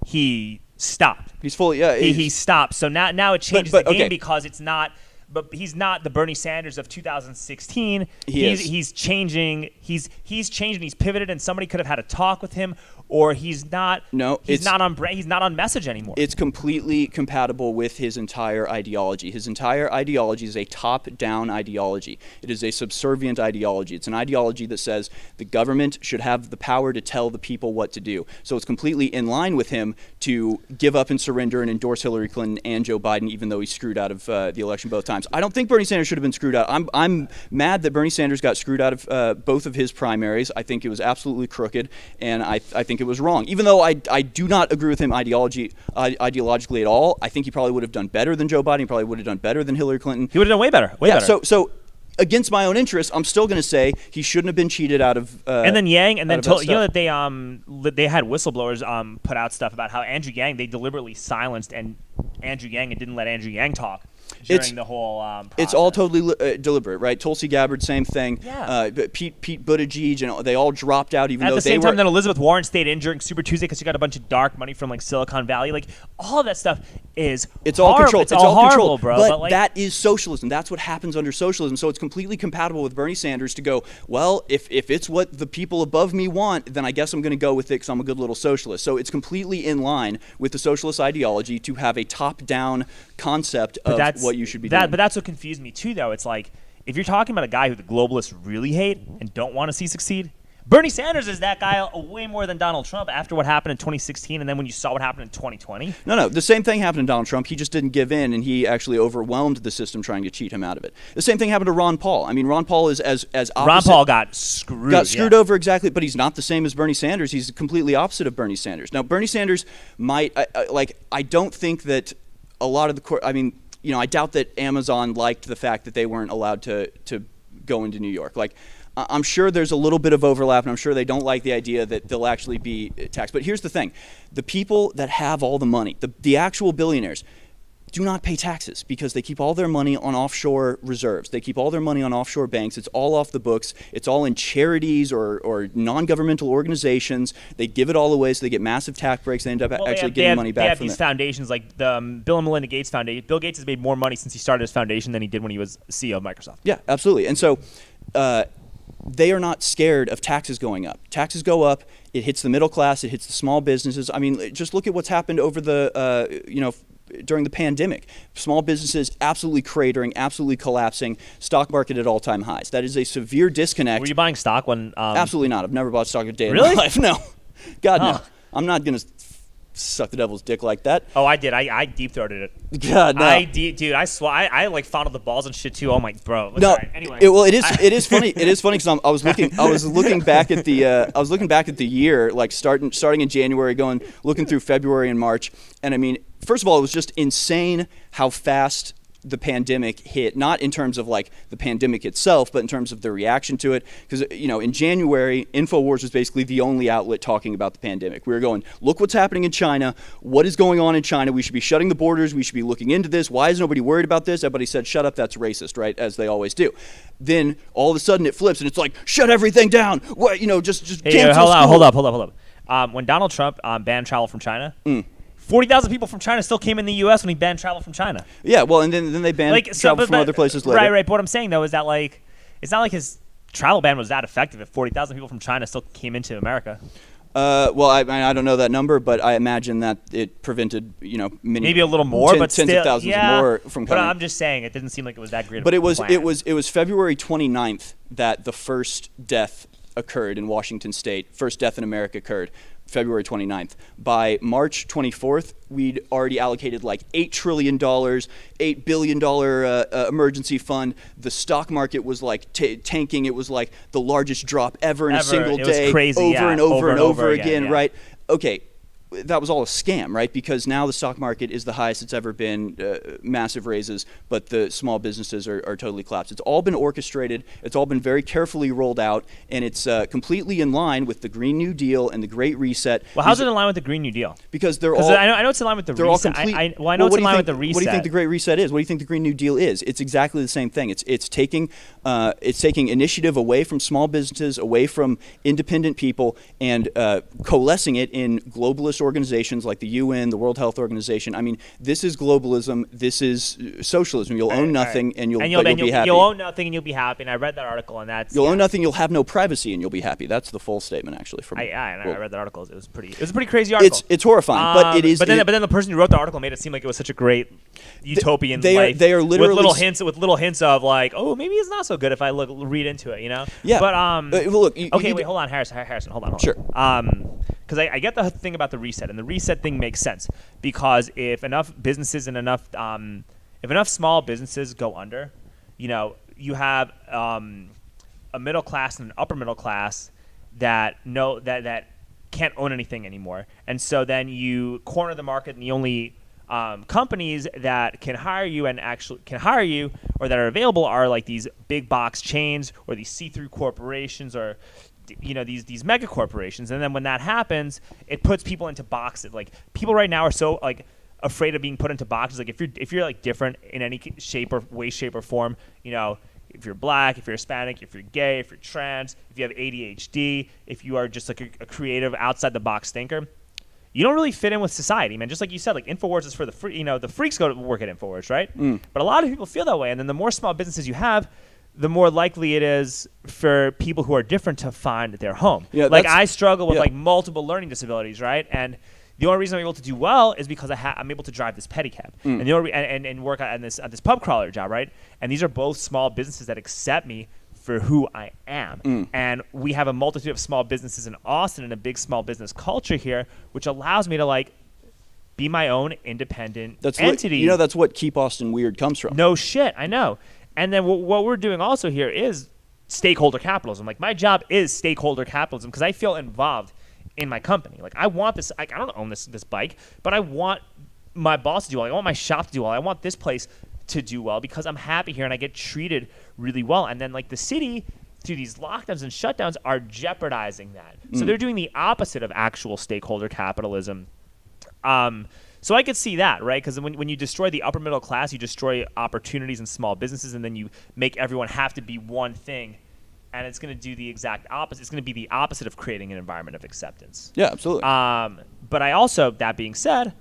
he stopped. He's fully he stopped. So now it changes the game because it's not. But he's not the Bernie Sanders of 2016. He's changing. He's changed. He's pivoted, and somebody could have had a talk with him, or he's not. No, he's not on message anymore. It's completely compatible with his entire ideology. His entire ideology is a top-down ideology. It is a subservient ideology. It's an ideology that says the government should have the power to tell the people what to do. So it's completely in line with him to give up and surrender and endorse Hillary Clinton and Joe Biden, even though he screwed out of the election both times. I don't think Bernie Sanders should have been screwed out. I'm mad that Bernie Sanders got screwed out of both of his primaries. I think it was absolutely crooked, and I think it was wrong. Even though I do not agree with him ideologically at all, I think he probably would have done better than Joe Biden. He probably would have done better than Hillary Clinton. He would have done way better. Better. So against my own interest, I'm still going to say he shouldn't have been cheated out of. And then Yang, and then you know that they had whistleblowers put out stuff about how Andrew Yang, they deliberately silenced Andrew Yang and didn't let Andrew Yang talk during the whole process. It's all totally deliberate, right? Tulsi Gabbard, same thing. Yeah. Pete Buttigieg, and they all dropped out even though they were. At the same time that Elizabeth Warren stayed in during Super Tuesday because she got a bunch of dark money from like Silicon Valley. Like all of that stuff is all controlled. It's all horrible, controlled, bro. But like, that is socialism. That's what happens under socialism. So it's completely compatible with Bernie Sanders to go, well, if it's what the people above me want, then I guess I'm going to go with it because I'm a good little socialist. So it's completely in line with the socialist ideology to have a top-down concept of what you should be doing. But that's what confused me too, though. It's like if you're talking about a guy who the globalists really hate and don't want to see succeed, Bernie Sanders is that guy way more than Donald Trump after what happened in 2016 and then when you saw what happened in 2020. No, the same thing happened to Donald Trump. He just didn't give in, and he actually overwhelmed the system trying to cheat him out of it. The same thing happened to Ron Paul. I mean, Ron Paul is as opposite. Ron Paul got screwed over, exactly, but he's not the same as Bernie Sanders. He's completely opposite of Bernie Sanders. Now, Bernie Sanders might, I don't think that a lot of the I doubt that Amazon liked the fact that they weren't allowed to go into New York. Like, I'm sure there's a little bit of overlap, and I'm sure they don't like the idea that they'll actually be taxed. But here's the thing. The people that have all the money, the actual billionaires, do not pay taxes because they keep all their money on offshore reserves. They keep all their money on offshore banks. It's all off the books. It's all in charities or non-governmental organizations. They give it all away, so they get massive tax breaks. They end up getting money back from it. They have these foundations like the Bill and Melinda Gates Foundation. Bill Gates has made more money since he started his foundation than he did when he was CEO of Microsoft. Yeah, absolutely. And so they are not scared of taxes going up. Taxes go up. It hits the middle class. It hits the small businesses. I mean, just look at what's happened over during the pandemic. Small businesses absolutely cratering, absolutely collapsing, stock market at all-time highs. That is a severe disconnect. Were you buying stock when... Absolutely not. I've never bought stock a day really? in my life. No. God, no. I'm not going to suck the devil's dick like that. Oh, I did. I deep-throated it. God, no. Dude, I like fondled the balls and shit too. Oh my, bro. No. Right. Anyway. It is funny. It is funny because I was looking back at the year, like starting in January, looking through February and March, and I mean, first of all, it was just insane how fast the pandemic hit, not in terms of like the pandemic itself, but in terms of the reaction to it. Because, in January, InfoWars was basically the only outlet talking about the pandemic. We were going, look what's happening in China. What is going on in China? We should be shutting the borders. We should be looking into this. Why is nobody worried about this? Everybody said, shut up, that's racist, right? As they always do. Then all of a sudden it flips and it's like, shut everything down. What, just cancel school. Hold up. When Donald Trump banned travel from China, 40,000 people from China still came in the U.S. when he banned travel from China. Yeah, well, and then they banned travel from other places later. Right. But what I'm saying, though, is that, like, it's not like his travel ban was that effective if 40,000 people from China still came into America. Well, I don't know that number, but I imagine that it prevented, maybe a little more, but tens still, of thousands more from coming. But I'm just saying, it didn't seem like it was that great. But it was February 29th that the first death occurred in Washington State. First death in America occurred. February 29th. By March 24th, we'd already allocated like $8 trillion, $8 billion emergency fund. The stock market was like tanking. It was like the largest drop ever in a single day. It was crazy, over and over again, right? Okay, that was all a scam, right? Because now the stock market is the highest it's ever been, massive raises, but the small businesses are totally collapsed. It's all been orchestrated. It's all been very carefully rolled out, and it's completely in line with the Green New Deal and the Great Reset. Well, how's it in line with the Green New Deal? Because they're all. I know it's in line with the reset. I know it's in line with the reset. What do you think the Great Reset is? What do you think the Green New Deal is? It's exactly the same thing. It's taking initiative away from small businesses, away from independent people, and coalescing it in globalist organizations like the UN, the World Health Organization. I mean, this is globalism. This is socialism. You'll own nothing, and you'll be happy. You'll own nothing, and you'll be happy. And I read that article, and that's you'll own nothing. You'll have no privacy, and you'll be happy. That's the full statement, actually. From I read that article. It was a pretty crazy article. It's horrifying, but it is. But then the person who wrote the article made it seem like it was such a great utopian life. They are literally with little hints of like, oh, maybe it's not so good if I read into it, you know? Yeah. But well, look. Wait, hold on, Harrison. Hold on. Sure. Because I get the thing about the reset, and the reset thing makes sense because if enough businesses and enough small businesses go under, you know, you have a middle class and an upper middle class that can't own anything anymore, and so then you corner the market, and the only companies that can hire you or that are available are like these big box chains or these see-through corporations or these mega corporations. And then when that happens, it puts people into boxes. Like people right now are so like afraid of being put into boxes. Like if you're like different in any shape or form, you know, if you're black, if you're Hispanic, if you're gay, if you're trans, if you have ADHD, if you are just like a creative outside the box thinker, you don't really fit in with society, man. Just like you said, like InfoWars is for the free, the freaks go to work at InfoWars, right? But a lot of people feel that way. And then the more small businesses you have, the more likely it is for people who are different to find their home. Yeah, like I struggle with like multiple learning disabilities, right? And the only reason I'm able to do well is because I'm able to drive this pedicab and the only and work at this pub crawler job, right? And these are both small businesses that accept me for who I am. And we have a multitude of small businesses in Austin and a big small business culture here, which allows me to like be my own independent entity. That's what Keep Austin Weird comes from. No shit, I know. And then what we're doing also here is stakeholder capitalism. Like my job is stakeholder capitalism because I feel involved in my company. Like I want this, I don't own this bike, but I want my boss to do well. I want my shop to do well. I want this place to do well because I'm happy here and I get treated really well. And then like the city through these lockdowns and shutdowns are jeopardizing that. So they're doing the opposite of actual stakeholder capitalism. So I could see that, right? Because when you destroy the upper middle class, you destroy opportunities in small businesses, and then you make everyone have to be one thing, and it's going to do the exact opposite. It's going to be the opposite of creating an environment of acceptance. Yeah, absolutely. But I also, that being said,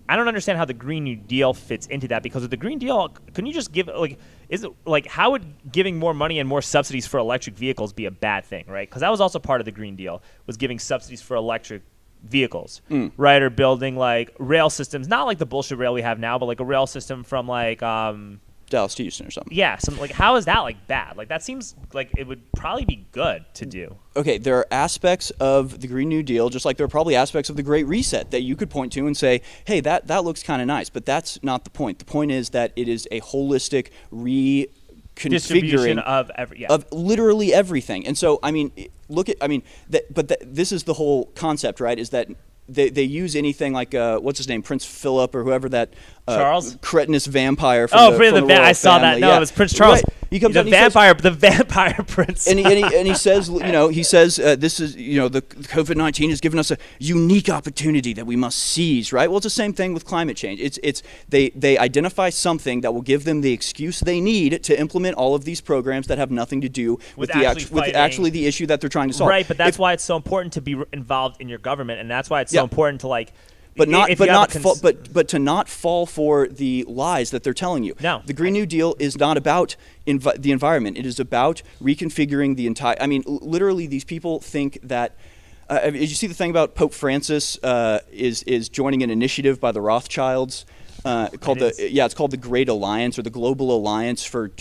I don't understand how the Green New Deal fits into that because of the Green Deal, couldn't you just give how would giving more money and more subsidies for electric vehicles be a bad thing, right? Because that was also part of the Green Deal, was giving subsidies for electric vehicles, right? Or building like rail systems, not like the bullshit rail we have now, but like a rail system from like Dallas to Houston or something. Yeah, like how is that like bad? Like that seems like it would probably be good to do. Okay, there are aspects of the Green New Deal, just like there are probably aspects of the Great Reset that you could point to and say, hey, that looks kind of nice, but that's not the point. The point is that it is a holistic distribution of of literally everything. And so, I mean, this is the whole concept, right? Is that they use anything like what's his name, Prince Philip or whoever that Charles cretinous vampire from the royal I saw family. that. No, it was Prince Charles. Right. He comes the vampire prince. And he says, this is, the COVID-19 has given us a unique opportunity that we must seize, right? Well, it's the same thing with climate change. They identify something that will give them the excuse they need to implement all of these programs that have nothing to do with actually the issue that they're trying to solve. Right, but that's why it's so important to be involved in your government, and that's why it's so important to like. But to not fall for the lies that they're telling you. No. The Green New Deal is not about the environment. It is about reconfiguring the entire. I mean, literally, these people think that. Did you see the thing about Pope Francis is joining an initiative by the Rothschilds called it's called the Great Alliance or the Global Alliance for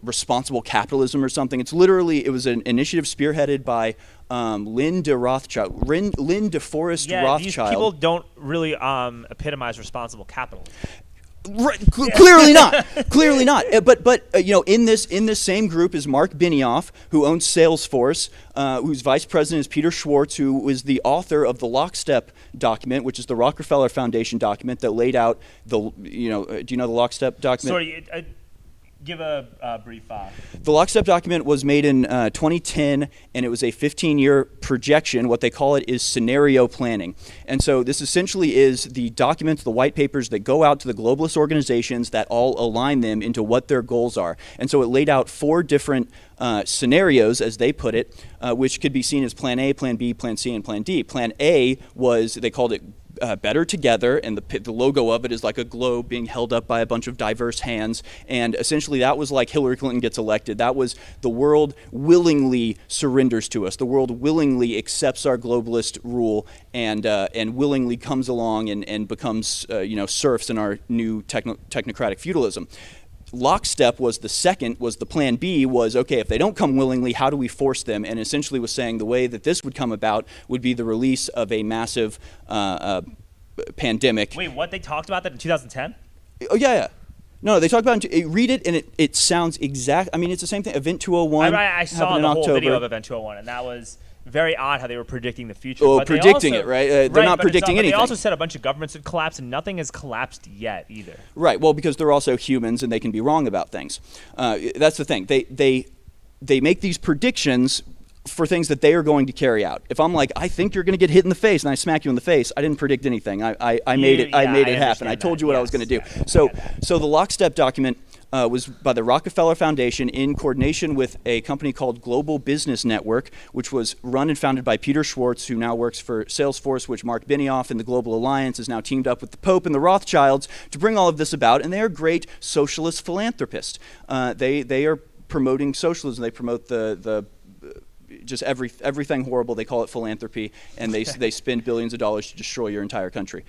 responsible capitalism or something. It was an initiative spearheaded by Lynn DeForest Rothschild. Rothschild. These people don't really epitomize responsible capitalism. Right, clearly not. Clearly not. But you know, in this same group is Mark Benioff, who owns Salesforce, whose vice president is Peter Schwartz, who was the author of the Lockstep document, which is the Rockefeller Foundation document that laid out the, you know, do you know the Lockstep document? Sorry, give a brief. The Lockstep document was made in 2010, and it was a 15-year projection. What they call it is scenario planning. And so this essentially is the documents, the white papers that go out to the globalist organizations that all align them into what their goals are. And so it laid out 4 different scenarios, as they put it, which could be seen as Plan A, Plan B, Plan C, and Plan D. Plan A was, they called it Better Together, and the logo of it is like a globe being held up by a bunch of diverse hands, and essentially that was like Hillary Clinton gets elected. That was the world willingly surrenders to us. The world willingly accepts our globalist rule and willingly comes along and becomes you know, serfs in our new technocratic feudalism. Lockstep was the second, was the Plan B, was, okay, if they don't come willingly, how do we force them? And essentially was saying the way that this would come about would be the release of a massive pandemic. Wait, what? They talked about that in 2010? Oh, yeah. No, they talked about it. Read it, and it sounds exact. I mean, it's the same thing. Event 201 I saw the whole video of Event 201, and that was very odd how they were predicting the future. Oh, but predicting it, right? They're not predicting anything. They also said a bunch of governments had collapsed, and nothing has collapsed yet either. Right. Well, because they're also humans, and they can be wrong about things. That's the thing. They make these predictions for things that they are going to carry out. If I'm like, I think you're going to get hit in the face, and I smack you in the face, I didn't predict anything. I made it happen. I told you what I was going to do. So the Lockstep document was by the Rockefeller Foundation in coordination with a company called Global Business Network, which was run and founded by Peter Schwartz, who now works for Salesforce, which Mark Benioff and the Global Alliance is now teamed up with the Pope and the Rothschilds to bring all of this about, and they are great socialist philanthropists. They are promoting socialism. They promote the just everything horrible. They call it philanthropy, and they spend billions of dollars to destroy your entire country.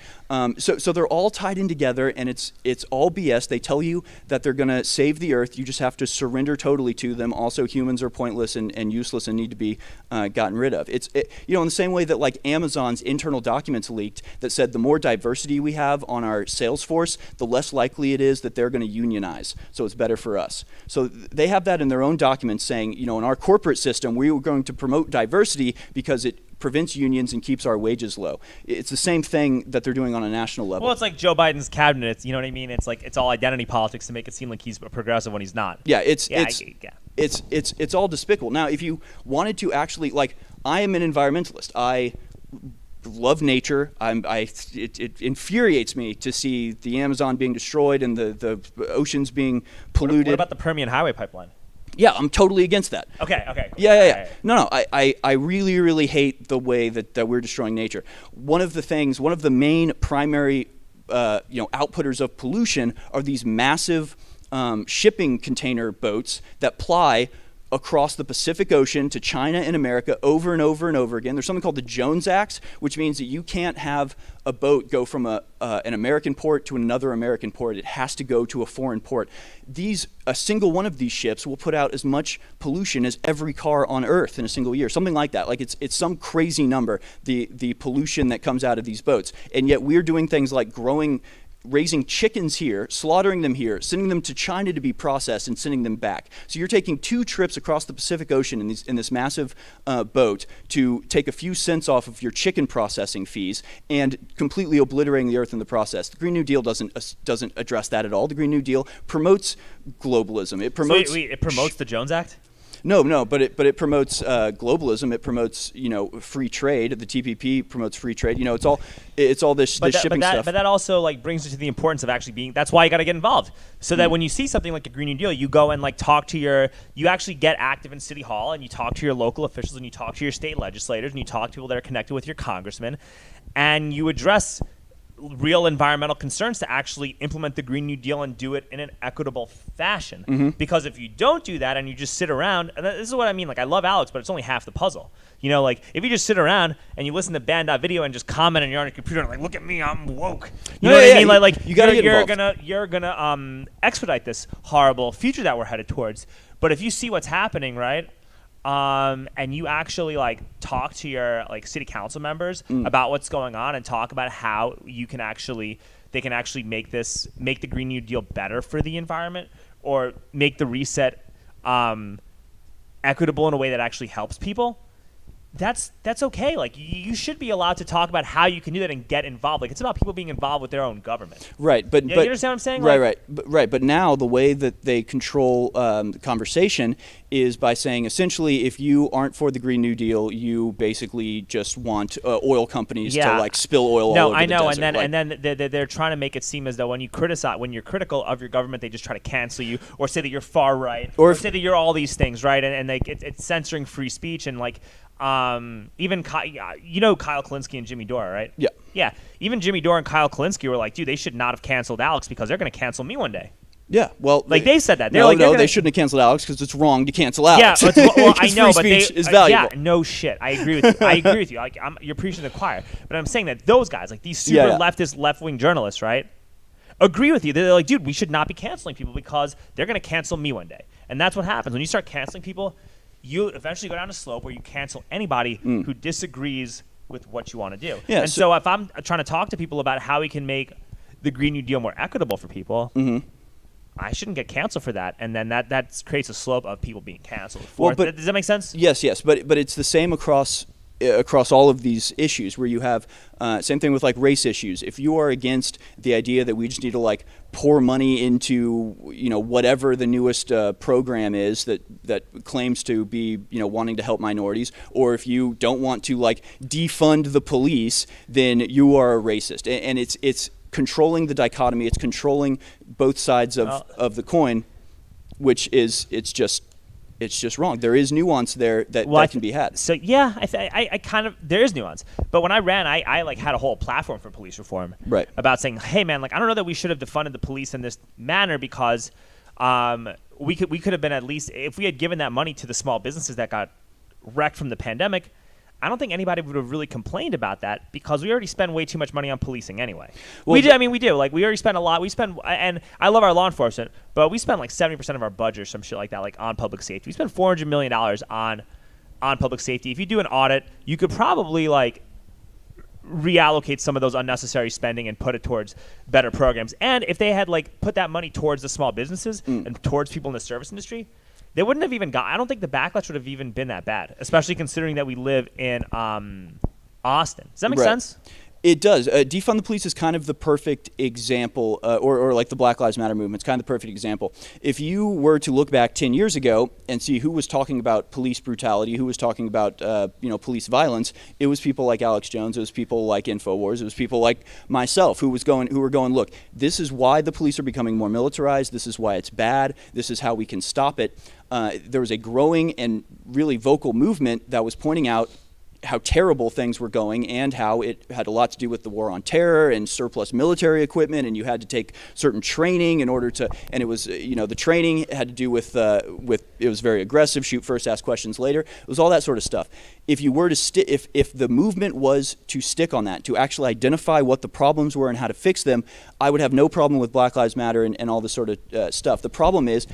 So they're all tied in together, and it's all BS. They tell you that they're going to save the earth. You just have to surrender totally to them. Also, humans are pointless and useless and need to be gotten rid of. You know, in the same way that like Amazon's internal documents leaked that said the more diversity we have on our sales force, the less likely it is that they're going to unionize. So it's better for us. So they have that in their own documents saying, you know, in our corporate system, we were going to promote diversity because it prevents unions and keeps our wages low. It's the same thing that they're doing on a national level. Well, it's like Joe Biden's cabinet. It's, you know what I mean? It's like it's all identity politics to make it seem like he's a progressive when he's not. Yeah, it's all despicable. Now, if you wanted to actually, like, I am an environmentalist. I love nature. It infuriates me to see the Amazon being destroyed and the oceans being polluted. What about the Permian Highway pipeline? Yeah, I'm totally against that. Okay. Cool. Yeah. No, I really, really hate the way that we're destroying nature. One of the main primary, outputters of pollution are these massive shipping container boats that ply across the Pacific Ocean to China and America over and over and over again. There's something called the Jones Act, which means that you can't have a boat go from an American port to another American port. It has to go to a foreign port. A single one of these ships will put out as much pollution as every car on Earth in a single year, something like that. Like it's some crazy number, the pollution that comes out of these boats. And yet we're doing things like raising chickens here, slaughtering them here, sending them to China to be processed, and sending them back. So you're taking 2 trips across the Pacific Ocean in this massive boat to take a few cents off of your chicken processing fees and completely obliterating the earth in the process. The Green New Deal doesn't address that at all. The Green New Deal promotes globalism. It promotes. It promotes the Jones Act? No, but it promotes globalism. It promotes free trade. The TPP promotes free trade. It's all this shipping stuff. But that also like brings it to the importance of actually being. That's why you got to get involved. So that when you see something like a Green New Deal, you go and like you actually get active in City Hall and you talk to your local officials and you talk to your state legislators and you talk to people that are connected with your congressmen, and you address real environmental concerns to actually implement the Green New Deal and do it in an equitable fashion. Mm-hmm. Because if you don't do that and you just sit around, and this is what I mean, like I love Alex, but it's only half the puzzle. Like if you just sit around and you listen to Band.video and just comment on your computer and like, look at me, I'm woke. You know what I mean? Like you gotta get involved. You're gonna expedite this horrible future that we're headed towards. But if you see what's happening, right? And you actually like talk to your like city council members about what's going on and talk about how you can actually they can actually make the Green New Deal better for the environment, or make the reset equitable in a way that actually helps people, that's okay. Like, you should be allowed to talk about how you can do that and get involved. Like, it's about people being involved with their own government. Right, but you understand what I'm saying? Right. But now the way that they control the conversation is by saying, essentially, if you aren't for the Green New Deal, you basically just want oil companies to like spill oil all over the desert. And then they're trying to make it seem as though when you're critical of your government, they just try to cancel you or say that you're far right or say that you're all these things, right? And it's censoring free speech, and like. Even Kyle Kalinske and Jimmy Dore, right? Yeah. Yeah. Even Jimmy Dore and Kyle Kalinske were like, dude, they should not have canceled Alex because they're going to cancel me one day. Yeah. Well, like they said that. They shouldn't have canceled Alex because it's wrong to cancel Alex. Yeah. Well, I know, free but speech is valuable. Yeah. No shit. I agree with you. Like, you're preaching to the choir, but I'm saying that those guys, like these super leftist, left-wing journalists, right, agree with you. They're like, dude, we should not be canceling people because they're going to cancel me one day, and that's what happens when you start canceling people. You eventually go down a slope where you cancel anybody who disagrees with what you want to do. Yeah, and so if I'm trying to talk to people about how we can make the Green New Deal more equitable for people, I shouldn't get canceled for that. And then that creates a slope of people being canceled. Does that make sense? Yes. But it's the same across all of these issues where you have same thing with like race issues. If you are against the idea that we just need to like pour money into whatever the newest program is that claims to be wanting to help minorities, or if you don't want to like defund the police, then you are a racist. And it's controlling the dichotomy. It's controlling both sides of the coin, which is it's just wrong. There is nuance there that can be had. So yeah, I kind of, there is nuance. But when I ran, I like had a whole platform for police reform, right? About saying, hey man, like I don't know that we should have defunded the police in this manner because we could have been, at least if we had given that money to the small businesses that got wrecked from the pandemic, I don't think anybody would have really complained about that because we already spend way too much money on policing anyway. Well, we do. Like, we already spend a lot. And I love our law enforcement, but we spend like 70% of our budget or some shit like that, like on public safety. We spend $400 million on public safety. If you do an audit, you could probably like reallocate some of those unnecessary spending and put it towards better programs. And if they had like put that money towards the small businesses and towards people in the service industry, they wouldn't have even I don't think the backlash would have even been that bad, especially considering that we live in Austin. Does that make sense? It does. Defund the police is kind of the perfect example, or like the Black Lives Matter movement. It's kind of the perfect example. If you were to look back 10 years ago and see who was talking about police brutality, who was talking about police violence, it was people like Alex Jones. It was people like Infowars. It was people like myself who were going, look, this is why the police are becoming more militarized. This is why it's bad. This is how we can stop it. There was a growing and really vocal movement that was pointing out how terrible things were going and how it had a lot to do with the war on terror and surplus military equipment, and you had to take certain training in order to, and it was, the training had to do with it was very aggressive, shoot first, ask questions later. It was all that sort of stuff. If you were to if the movement was to stick on that, to actually identify what the problems were and how to fix them, I would have no problem with Black Lives Matter and all this sort of stuff. The problem is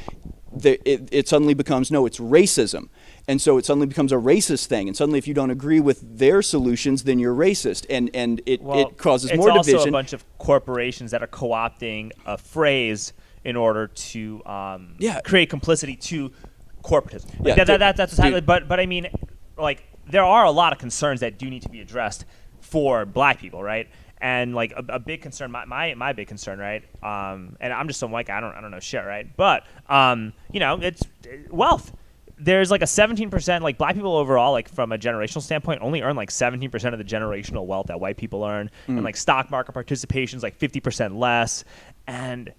it suddenly becomes, no, it's racism. And so it suddenly becomes a racist thing. And suddenly if you don't agree with their solutions, then you're racist. And it causes more division. It's also a bunch of corporations that are co-opting a phrase in order to create complicity to corporatism. Like that's what's happening. But I mean, like, there are a lot of concerns that do need to be addressed for black people, right? And like a big concern, my big concern, right? And I'm just some white guy, I don't know shit, right? But it's wealth. There's like a 17%, like black people overall, like from a generational standpoint, only earn like 17% of the generational wealth that white people earn, and like stock market participation is like 50% less. And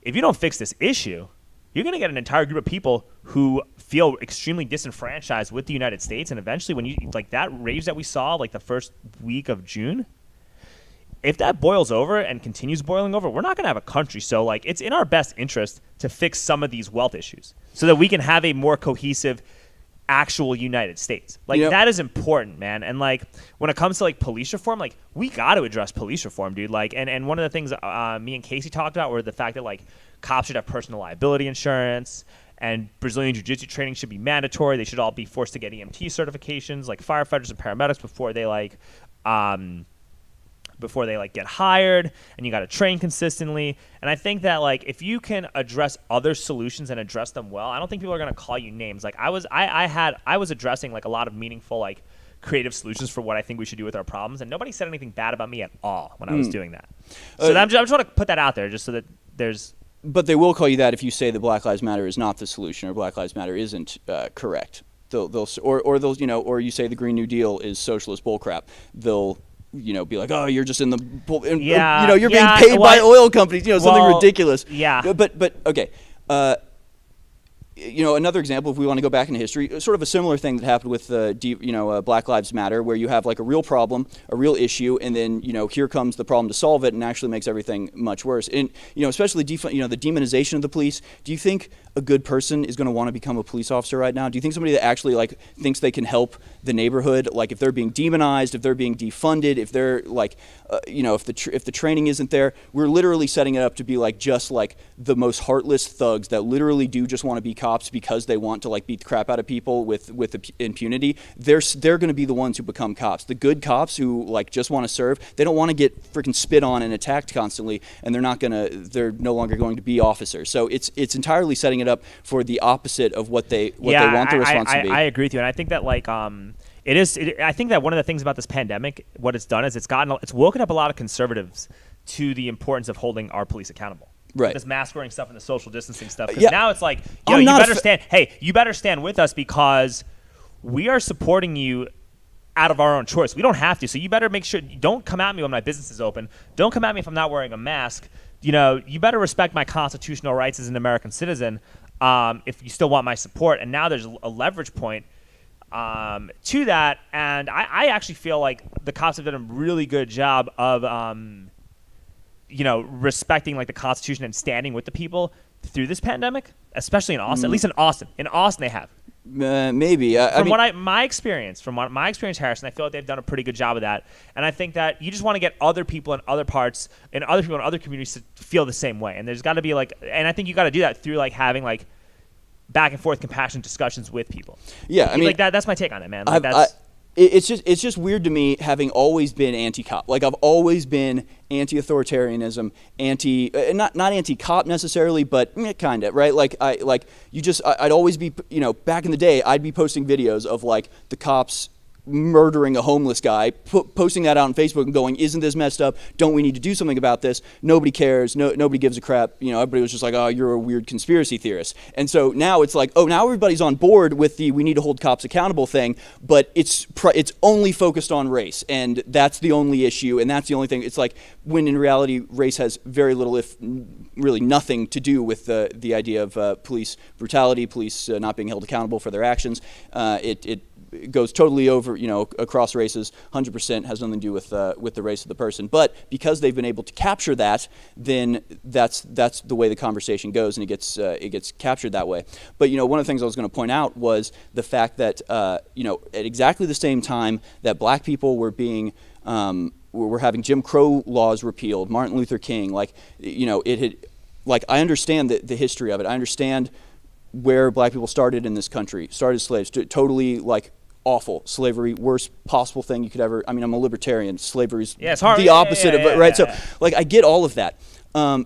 if you don't fix this issue, you're going to get an entire group of people who feel extremely disenfranchised with the United States. And eventually, when you like that rage that we saw like the first week of June, if that boils over and continues boiling over, we're not going to have a country. So like, it's in our best interest to fix some of these wealth issues so that we can have a more cohesive actual United States. Like, that is important, man. And like, when it comes to like police reform, like, we got to address police reform, dude. Like, and one of the things me and Casey talked about were the fact that like cops should have personal liability insurance, and Brazilian Jiu-Jitsu training should be mandatory. They should all be forced to get EMT certifications, like firefighters and paramedics, before they like before they like get hired, and you got to train consistently. And I think that like if you can address other solutions and address them well, I don't think people are going to call you names. Like I was addressing like a lot of meaningful like creative solutions for what I think we should do with our problems, and nobody said anything bad about me at all when I was doing that. So I'm just want to put that out there just so that there's. But they will call you that if you say that Black Lives Matter is not the solution or Black Lives Matter isn't correct. Or you say the Green New Deal is socialist bullcrap. They'll be like, oh, you're just in the you're being paid by oil companies, something ridiculous. Yeah. But okay. Another example, if we want to go back into history, sort of a similar thing that happened with Black Lives Matter, where you have like a real problem, a real issue, and then here comes the problem to solve it, and actually makes everything much worse. And especially the demonization of the police. Do you think a good person is going to want to become a police officer right now? Do you think somebody that actually like thinks they can help the neighborhood, like if they're being demonized, if they're being defunded, if they're like, if the training isn't there, we're literally setting it up to be like just like the most heartless thugs that literally do just want to be cops because they want to like beat the crap out of people with impunity. They're going to be the ones who become cops. The good cops who like just want to serve, they don't want to get freaking spit on and attacked constantly, and they're no longer going to be officers. So it's entirely setting it up for the opposite of what they want the response to be. I agree with you, and I think that like I think that one of the things about this pandemic, what it's done is it's woken up a lot of conservatives to the importance of holding our police accountable. Right. This mask wearing stuff and the social distancing stuff. Because now it's like, you better stand with us because we are supporting you out of our own choice. We don't have to. So you better make sure, don't come at me when my business is open. Don't come at me if I'm not wearing a mask. You better respect my constitutional rights as an American citizen if you still want my support. And now there's a leverage point to that. And I actually feel like the cops have done a really good job of respecting like the Constitution and standing with the people through this pandemic, especially in Austin. At least in Austin. In Austin, they have. Maybe. From my experience, Harrison, I feel like they've done a pretty good job of that. And I think that you just want to get other people in other parts and other people in other communities to feel the same way. And there's got to be like, and I think you got to do that through like having like back and forth compassionate discussions with people. Yeah, I mean, like that's my take on it, man. Like it's just weird to me, having always been anti-cop. Like I've always been anti-authoritarianism, not anti-cop necessarily, but kind of, right? Like I'd always be, back in the day, I'd be posting videos of like the cops murdering a homeless guy, posting that out on Facebook and going, isn't this messed up? Don't we need to do something about this? Nobody cares. Nobody gives a crap. Everybody was just like, oh, you're a weird conspiracy theorist. And so now it's like, oh, now everybody's on board with the we need to hold cops accountable thing, but it's only focused on race, and that's the only issue, and that's the only thing. It's like when in reality race has very little, if really nothing, to do with the idea of police brutality, police not being held accountable for their actions. It goes totally over, across races. 100% has nothing to do with the race of the person. But because they've been able to capture that, then that's the way the conversation goes, and it gets captured that way. But one of the things I was going to point out was the fact that at exactly the same time that black people were being we're having Jim Crow laws repealed, Martin Luther King, it had, I understand the history of it. I understand where black people started in this country, started slaves, totally awful. Slavery, worst possible thing you could ever, I'm a libertarian. Slavery's it's hard. The opposite of it, right? Yeah. So I get all of that.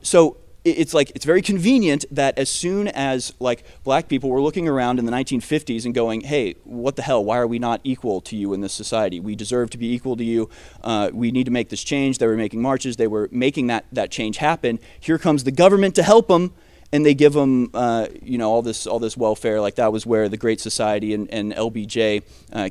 So it's very convenient that as soon as black people were looking around in the 1950s and going, hey, what the hell, why are we not equal to you in this society? We deserve to be equal to you. We need to make this change. They were making marches. They were making that change happen. Here comes the government to help them. And they give them, all this welfare. Like that was where the Great Society and LBJ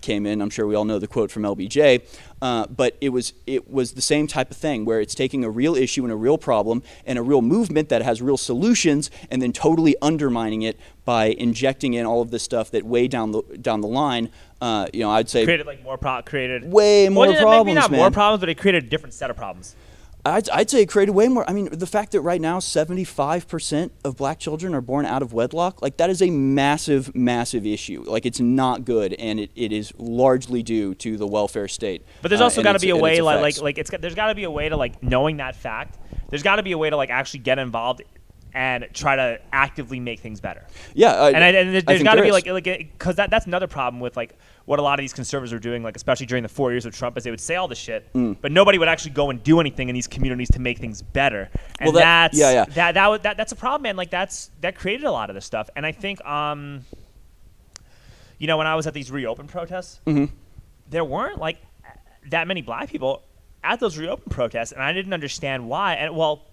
came in. I'm sure we all know the quote from LBJ. But it was the same type of thing where it's taking a real issue and a real problem and a real movement that has real solutions, and then totally undermining it by injecting in all of this stuff that way down the line. I'd say created way more problems. Maybe not man. more problems, but it created a different set of problems. I'd say it created way more. The fact that right now 75% of black children are born out of wedlock, that is a massive, massive issue. It's not good, and it is largely due to the welfare state. But there's also got to be a way, there's got to be a way to knowing that fact. There's got to be a way to actually get involved and try to actively make things better. Yeah, And there's got to be is. like because that's another problem with like what a lot of these conservatives are doing, like especially during the 4 years of Trump, is they would say all this shit, but nobody would actually go and do anything in these communities to make things better. And Well, that's a problem, man. Like that created a lot of this stuff. And I think you know, when I was at these reopen protests, there weren't like that many black people at those reopen protests, and I didn't understand why. And well,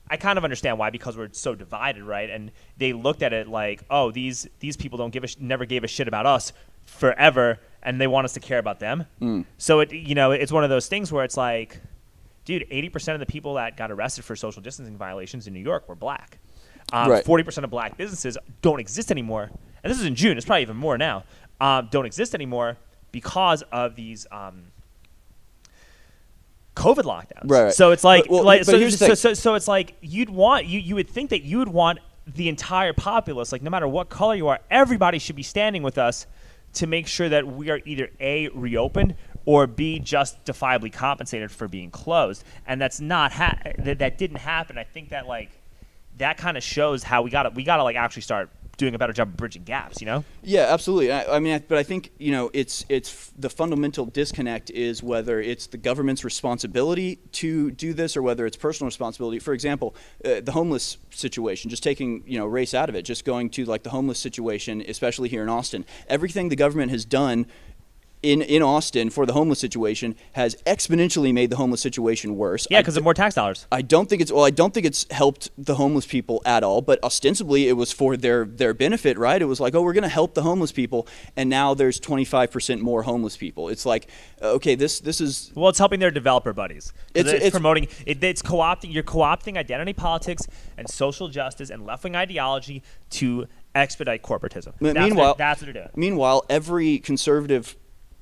I kind of understand why, because we're so divided, right? And they looked at it like, oh, these people don't never gave a shit about us forever, and they want us to care about them. So it's one of those things where it's like, dude, 80% of the people that got arrested for social distancing violations in New York were black. 40% of black businesses don't exist anymore, and this is in June. It's probably even more now. Don't exist anymore because of these COVID lockdowns. Right. So it's like, so it's like you would think that you would want the entire populace, like no matter what color you are, everybody should be standing with us to make sure that we are either A, reopened, or B, justifiably compensated for being closed. And that's not that didn't happen. I think that like that kind of shows how we gotta like actually start doing a better job of bridging gaps, you know? Yeah, absolutely. But I think, you know, it's the fundamental disconnect is whether it's the government's responsibility to do this or whether it's personal responsibility. For example, the homeless situation, just taking, you know, race out of it, just going to like the homeless situation, especially here in Austin. Everything the government has done in Austin for the homeless situation has exponentially made the homeless situation worse. Yeah, because of more tax dollars. I don't think it's helped the homeless people at all, but ostensibly it was for their benefit, right? It was like, oh, we're going to help the homeless people, and now there's 25% more homeless people. It's like, okay, this is... Well, it's helping their developer buddies. It's promoting... It's co-opting... You're co-opting identity politics and social justice and left-wing ideology to expedite corporatism. That's what they're doing. Meanwhile, every conservative...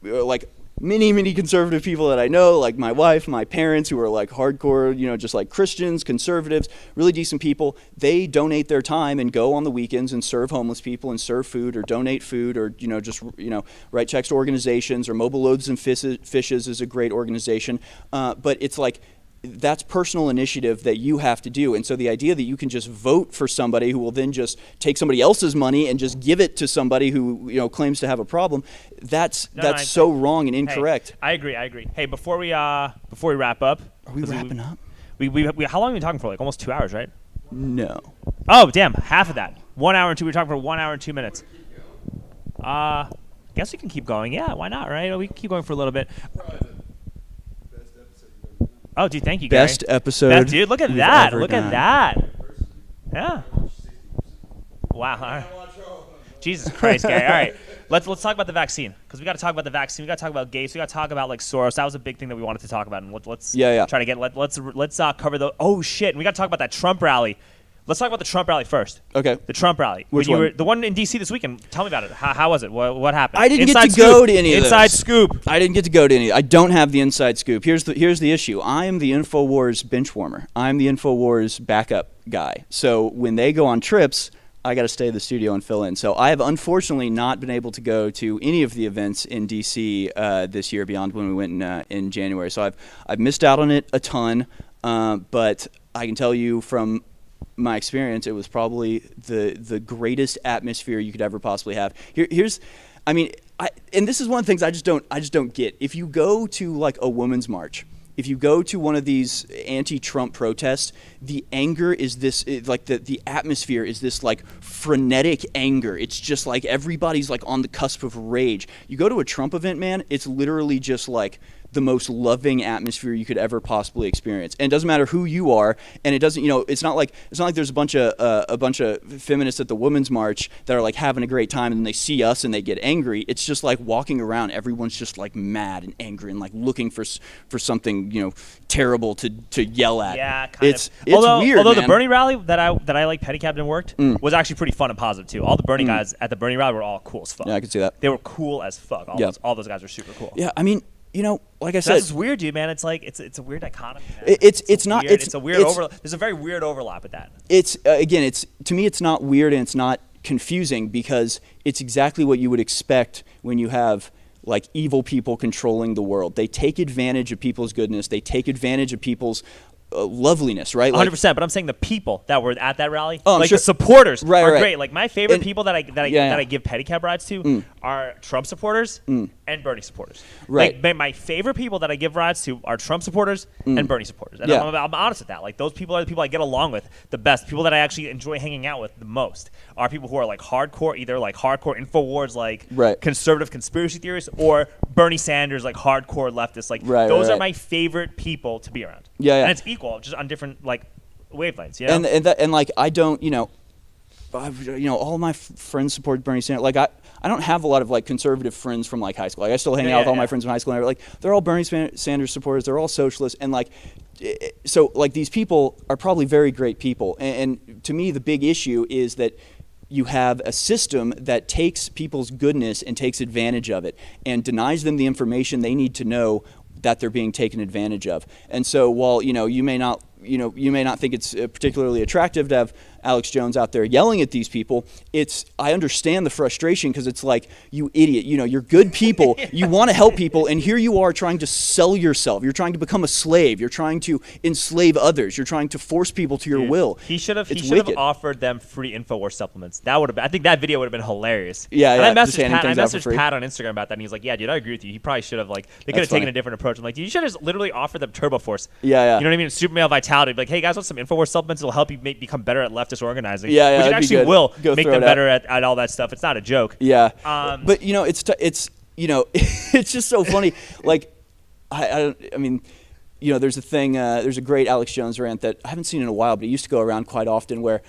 like many conservative people that I know, like my wife, my parents, who are like hardcore, you know, just like Christians, conservatives, really decent people, they donate their time and go on the weekends and serve homeless people and serve food or donate food or, you know, just, you know, write checks to organizations. Or Mobile Loaves and Fishes is a great organization. But it's like, that's personal initiative that you have to do. And so the idea that you can just vote for somebody who will then just take somebody else's money and just give it to somebody who, you know, claims to have a problem, that's so wrong and incorrect. Hey, I agree. Hey, before we wrap up, are we wrapping up? We how long have we been talking for? Like almost 2 hours, right? No. Oh, damn, half of that. 1 hour and 2. We were talking for 1 hour and 2 minutes. Guess we can keep going. Yeah, why not, right? We can keep going for a little bit. Oh, dude, thank you, Gary. Best episode. Dude, look at that. Look at that. Yeah. Wow. Jesus Christ, Gary. All right. Let's talk about the vaccine, because we got to talk about the vaccine. We got to talk about Gates. We got to talk about like Soros. That was a big thing that we wanted to talk about. And let's try to get let's cover the. Oh shit. And we got to talk about that Trump rally. Let's talk about the Trump rally first. Okay. The Trump rally. Which one? The one in D.C. this weekend. Tell me about it. How was it? What happened? I didn't get to go to any of those. Inside scoop. I didn't get to go to any. I don't have the inside scoop. Here's the issue. I am the InfoWars bench warmer. I'm the InfoWars backup guy. So when they go on trips, I got to stay at the studio and fill in. So I have unfortunately not been able to go to any of the events in D.C. This year beyond when we went in January. So I've missed out on it a ton. But I can tell you from my experience, it was probably the greatest atmosphere you could ever possibly have. And this is one of the things I just don't get. If you go to like a women's march, if you go to one of these anti-Trump protests, the anger is this, like the atmosphere is this like frenetic anger. It's just like everybody's like on the cusp of rage. You go to a Trump event, man, it's literally just like the most loving atmosphere you could ever possibly experience. And it doesn't matter who you are, and it doesn't, you know, it's not like there's a bunch of feminists at the Women's March that are like having a great time and then they see us and they get angry. It's just like walking around, everyone's just like mad and angry and like looking for something, you know, terrible to yell at. Yeah, it's weird. Although man. The Bernie rally that I like Pedicab and worked was actually pretty fun and positive too. All the Bernie guys at the Bernie rally were all cool as fuck. Yeah, I can see that. They were cool as fuck. All those guys were super cool. Yeah, I mean, you know, like I said, that's weird, dude, man. It's like it's a weird dichotomy. Man. There's a very weird overlap with that. It's to me, it's not weird and it's not confusing because it's exactly what you would expect when you have like evil people controlling the world. They take advantage of people's goodness. They take advantage of people's loveliness, right? Like, 100%. But I'm saying the people that were at that rally, Oh, I'm like sure. the supporters, Right, are right. great. Like my favorite And- people that I give pedicab rides to are Trump supporters and Bernie supporters. Right. Like, my favorite people that I give rides to are Trump supporters and Bernie supporters. And Yeah. I'm honest with that. Like those people are the people I get along with the best. People that I actually enjoy hanging out with the most are people who are like hardcore, either like hardcore InfoWars, like Right. conservative conspiracy theorists, or Bernie Sanders, like hardcore leftists. Like Right, those right, are right. my favorite people to be around. Yeah, yeah. And it's equal, just on different like wavelengths. You know? And like I don't, all my friends support Bernie Sanders. Like I don't have a lot of like conservative friends from like high school. Like I still hang out with all my friends from high school, and like they're all Bernie Sanders supporters. They're all socialists, and like so like these people are probably very great people. And to me, the big issue is that you have a system that takes people's goodness and takes advantage of it and denies them the information they need to know that they're being taken advantage of. And so while you may not think it's particularly attractive to have Alex Jones out there yelling at these people, I understand the frustration, because it's like, you idiot, you're good people, you want to help people, and here you are trying to sell yourself. You're trying to become a slave. You're trying to enslave others. You're trying to force people to your will. He should have wicked. offered them free InfoWars supplements. That would have I think that video would have been hilarious. Yeah, and yeah, I just handing messaged things out for free. Pat on Instagram about that, and he's like, "Yeah, dude, I agree with you. He probably should have they could have That's taken funny. a different approach." I'm like, "You should have just literally offered them Turbo Force." Yeah, yeah. You know what I mean? Super male vitality. Like, hey guys, want some InfoWars supplements? It'll help you become better at leftist organizing. Yeah, yeah, which it that'd be actually good. will Go make throw them it out. better at all that stuff. It's not a joke. Yeah, But it's it's just so funny. Like I mean, there's a great Alex Jones rant that I haven't seen in a while, but it used to go around quite often, where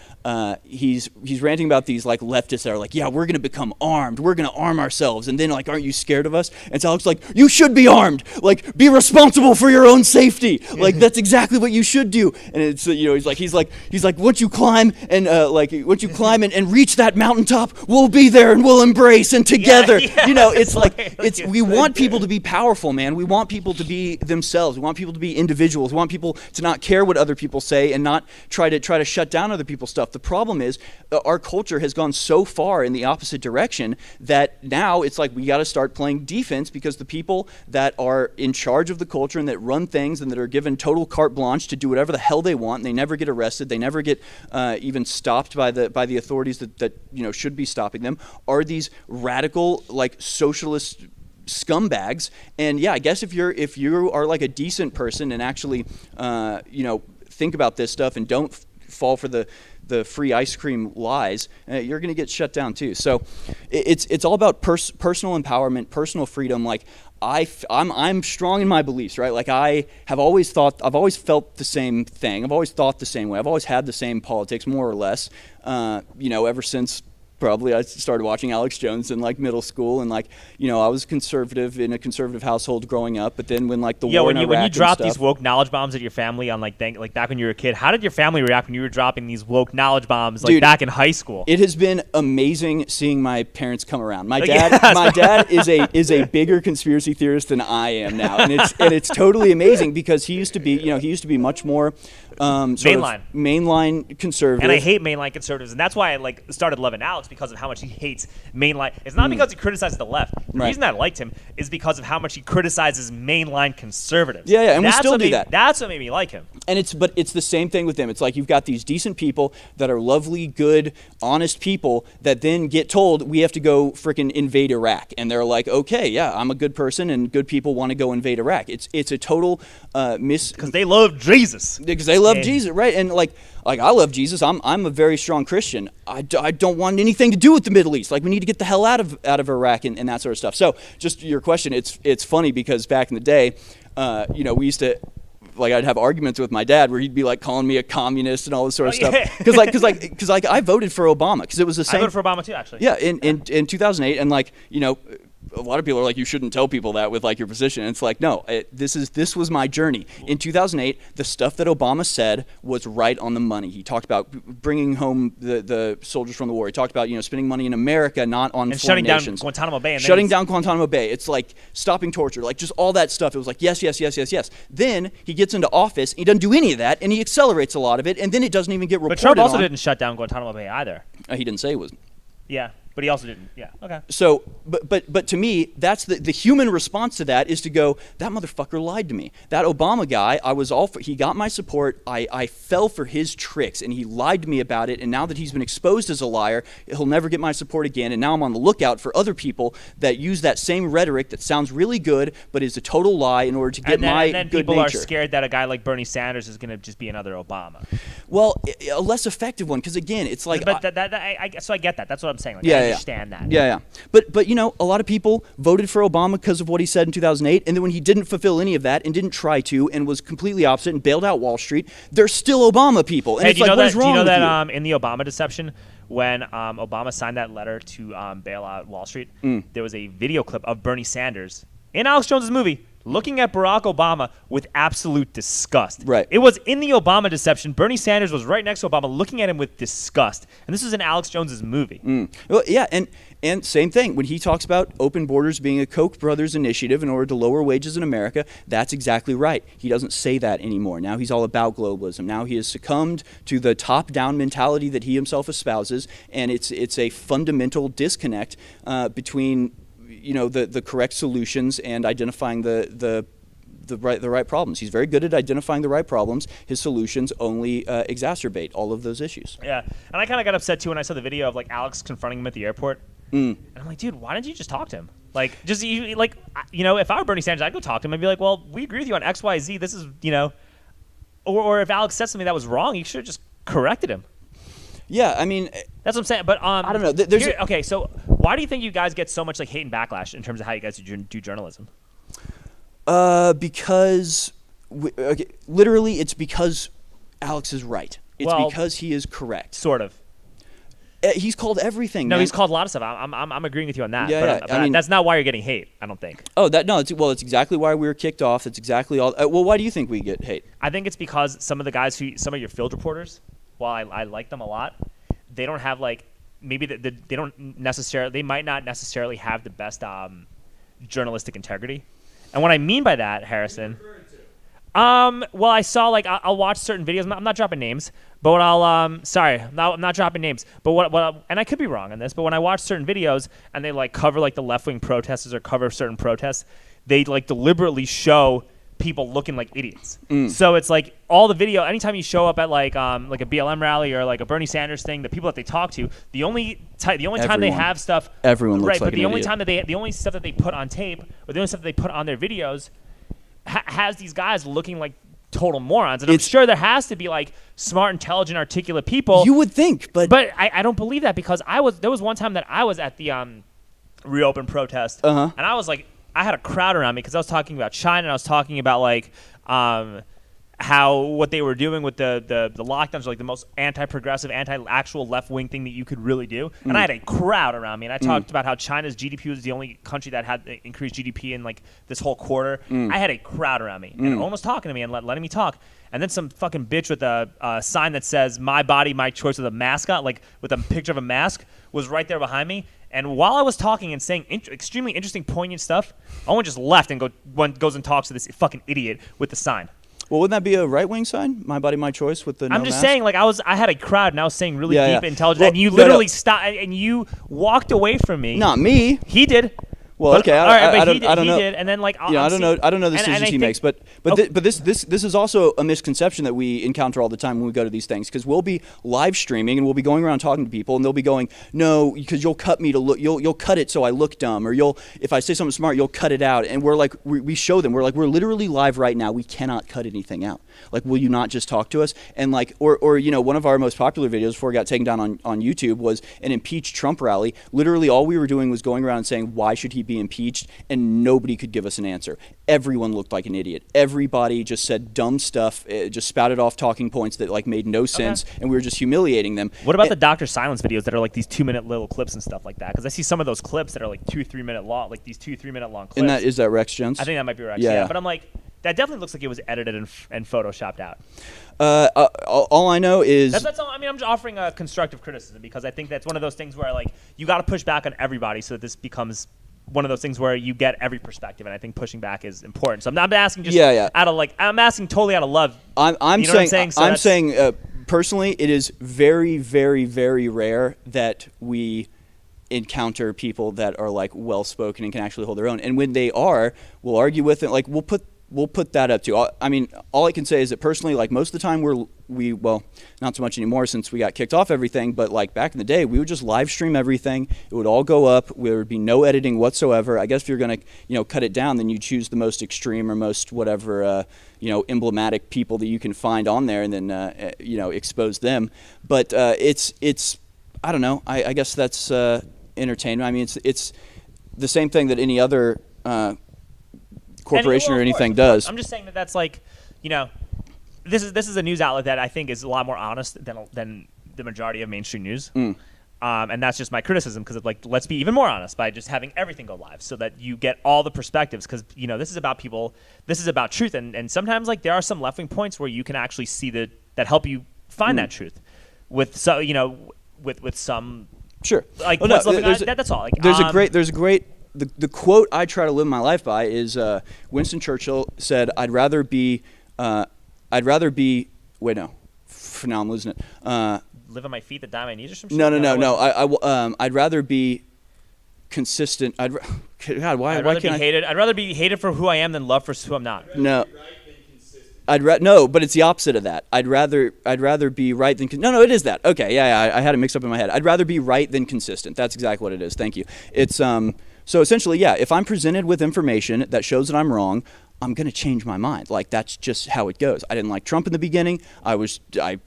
he's ranting about these like leftists that are like, yeah, we're gonna become armed, we're gonna arm ourselves, and then like, aren't you scared of us? And so Alex like, you should be armed, like be responsible for your own safety, like that's exactly what you should do. And it's he's like once you climb and and reach that mountaintop, we'll be there and we'll embrace and together. It's like we want people to be powerful, man. We want people to be themselves. We want people to be individuals. We want people to not care what other people say and not try to shut down other people's stuff. The problem is our culture has gone so far in the opposite direction that now it's like we got to start playing defense, because the people that are in charge of the culture and that run things and that are given total carte blanche to do whatever the hell they want, and they never get arrested, they never get even stopped by the authorities that should be stopping them, are these radical like socialist scumbags. And yeah, I guess if you are like a decent person and actually think about this stuff and don't fall for the free ice cream lies, you're going to get shut down too. So it's all about personal empowerment, personal freedom. Like I'm strong in my beliefs, right? Like I've always felt the same thing. I've always thought the same way. I've always had the same politics, more or less, ever since probably I started watching Alex Jones in like middle school, and like I was conservative in a conservative household growing up. But then when like the war in Iraq when you and dropped stuff, these woke knowledge bombs at your family on like back when you were a kid, how did your family react when you were dropping these woke knowledge bombs like Dude, back in high school? it has been amazing seeing my parents come around. My Like, dad, yes. my dad is a bigger conspiracy theorist than I am now, and it's totally amazing, because he used to be much more mainline conservative. And I hate mainline conservatives, and that's why I started loving Alex, because of how much he hates mainline. It's not because he criticizes the left. The Right. reason I liked him is because of how much he criticizes mainline conservatives. Yeah, and we That's still what do made- that. That's what made me like him. And it's the same thing with them. It's like you've got these decent people that are lovely, good, honest people that then get told we have to go freaking invade Iraq, and they're like, okay, yeah, I'm a good person, and good people want to go invade Iraq. It's a total Because they love Jesus. because they love Yeah. Jesus, right? And like I love Jesus. I'm a very strong Christian. I don't want anything to do with the Middle East. Like we need to get the hell out of Iraq and that sort of stuff. So just your question, it's funny, because back in the day, we used to. Like I'd have arguments with my dad where he'd be like calling me a communist and all this sort of stuff. yeah. Because I voted for Obama, because it was the I same. voted for Obama too, actually. Yeah, in 2008, and a lot of people are like, you shouldn't tell people that with like your position. And it's like, no, this was my journey. In 2008, the stuff that Obama said was right on the money. He talked about bringing home the soldiers from the war. He talked about spending money in America, not on And foreign shutting down nations. Guantanamo Bay. And then Shutting he's- down Guantanamo Bay. It's like stopping torture, like just all that stuff. It was like, yes, yes, yes, yes, yes. Then he gets into office, he doesn't do any of that, and he accelerates a lot of it, and then it doesn't even get reported But Trump also on. didn't shut down Guantanamo Bay either. He didn't say it was. Yeah. But he also didn't. Yeah. Okay. So, but to me, that's the human response to that is to go, that motherfucker lied to me. That Obama guy, I was all for, he got my support. I fell for his tricks, and he lied to me about it. And now that he's been exposed as a liar, he'll never get my support again. And now I'm on the lookout for other people that use that same rhetoric that sounds really good, but is a total lie in order to get my and then good people nature. are scared that a guy like Bernie Sanders is going to just be another Obama. Well, a less effective one, because again, it's like. But so I get that. That's what I'm saying. Like, Yeah, I yeah. understand that. Yeah. But you know, a lot of people voted for Obama because of what he said in 2008, and then when he didn't fulfill any of that and didn't try to and was completely opposite and bailed out Wall Street, they're still Obama people. And Hey, it's do you like, know what is that? wrong Do you know with that you? in the Obama deception, when Obama signed that letter to bail out Wall Street, there was a video clip of Bernie Sanders in Alex Jones's movie looking at Barack Obama with absolute disgust. Right. It was in the Obama deception. Bernie Sanders was right next to Obama looking at him with disgust. And this was in Alex Jones's movie. Well, yeah, and same thing. When he talks about open borders being a Koch brothers initiative in order to lower wages in America, that's exactly right. He doesn't say that anymore. Now he's all about globalism. Now he has succumbed to the top-down mentality that he himself espouses, and it's a fundamental disconnect between the correct solutions and identifying the right problems. He's very good at identifying the right problems. His solutions only exacerbate all of those issues. Yeah. And I kind of got upset, too, when I saw the video of, like, Alex confronting him at the airport. And I'm like, dude, why didn't you just talk to him? Like, if I were Bernie Sanders, I'd go talk to him and be like, well, we agree with you on X, Y, Z. This is, or if Alex said something that was wrong, you should have just corrected him. Yeah, I mean, that's what I'm saying. But I don't know. okay, so why do you think you guys get so much like hate and backlash in terms of how you guys do journalism? Because literally, it's because Alex is right. It's because he is correct. Sort of. He's called everything. No, man. he's called a lot of stuff. I'm agreeing with you on that. Yeah, but, I mean, that's not why you're getting hate. I don't think. Oh, it's exactly why we were kicked off. That's exactly all. Well, why do you think we get hate? I think it's because some of your field reporters, while I like them a lot, they don't have like maybe they might not necessarily have the best journalistic integrity. And what I mean by that, Harrison. Well, I saw I'll watch certain videos. I'm not dropping names, but I'm not dropping names. But and I could be wrong on this, but when I watch certain videos and they cover the left-wing protesters or cover certain protests, they deliberately show people looking like idiots. So it's like all the video. Anytime you show up at a BLM rally or a Bernie Sanders thing, the people that they talk to, the only time they have stuff, everyone looks right, like but the an only idiot. time that the only stuff that they put on tape or the only stuff that they put on their videos has these guys looking like total morons. And I'm sure there has to be smart, intelligent, articulate people. You would think, but I don't believe that because there was one time that I was at the Reopen protest, and I was I had a crowd around me because I was talking about China and I was talking about how what they were doing with the lockdowns were the most anti-progressive, anti-actual left-wing thing that you could really do. And I had a crowd around me, and I talked about how China's GDP was the only country that had increased GDP in this whole quarter. I had a crowd around me, and everyone was talking to me and letting me talk. And then some fucking bitch with a sign that says "My body, my choice" with a mascot, with a picture of a mask, was right there behind me. And while I was talking and saying extremely interesting, poignant stuff, Owen just left and goes and talks to this fucking idiot with the sign. Well, wouldn't that be a right-wing sign? My body, my choice with the no I'm just mask? saying, I had a crowd and I was saying really Yeah, deep, yeah. intelligent, Well, and you no, literally no. stopped and you walked away from me. Not me. He did. Well, okay, I don't know. He did, and then I don't know the decisions he makes, but this is also a misconception that we encounter all the time when we go to these things, because we'll be live streaming and we'll be going around talking to people and they'll be going, no, because you'll cut me to look, you'll cut it so I look dumb, or if I say something smart, you'll cut it out, and we're we show them, we're literally live right now, we cannot cut anything out. Will you not just talk to us? And or one of our most popular videos before it got taken down on YouTube was an impeach Trump rally. Literally all we were doing was going around and saying, why should he be impeached? And nobody could give us an answer. Everyone looked like an idiot. Everybody just said dumb stuff, just spouted off talking points that made no sense, and we were just humiliating them. What about the Dr. Silence videos that are these 2-minute little clips and stuff like that? Because I see some of those clips that are 2-3 minute long, these 2-3 minute long clips. And is that Rex Jones? I think that might be Rex. Yeah. But I'm that definitely looks like it was edited and photoshopped out. All I know is that's all. I mean, I'm just offering a constructive criticism because I think that's one of those things where you got to push back on everybody so that this becomes one of those things where you get every perspective, and I think pushing back is important. So I'm not asking just out of I'm asking totally out of love. I'm saying So I'm saying personally, it is very, very, very rare that we encounter people that are like well spoken and can actually hold their own. And when they are, we'll argue with it. Like we'll put that up too. I mean, all I can say is that personally, like most of the time well, not so much anymore since we got kicked off everything, but like back in the day, we would just live stream everything. It would all go up. There would be no editing whatsoever. I guess if you're going to, cut it down, then you choose the most extreme or most whatever, emblematic people that you can find on there and then, expose them. But it's I don't know. I guess that's entertainment. I mean, it's the same thing that any other corporation or anything does. I'm just saying that's like, this is a news outlet that I think is a lot more honest than the majority of mainstream news. And that's just my criticism because let's be even more honest by just having everything go live so that you get all the perspectives because this is about people, this is about truth, and sometimes like there are some left wing points where you can actually see that help you find that truth with with some sure like that's all. Like, there's a great the quote I try to live my life by is Winston Churchill said, I'd rather be wait no, now I'm losing it. Live on my feet that die on my knees or some shit? No. I'd rather be consistent. God, why I'd rather can't be hated. I'd rather be hated for who I am than loved for who I'm not. No. No, but it's the opposite of that. I'd rather be right than no. It is that. Okay, yeah, I had it mixed up in my head. I'd rather be right than consistent. That's exactly what it is. Thank you. It's so essentially, yeah. If I'm presented with information that shows that I'm wrong, I'm gonna change my mind. Like that's just how it goes. I didn't like Trump in the beginning. I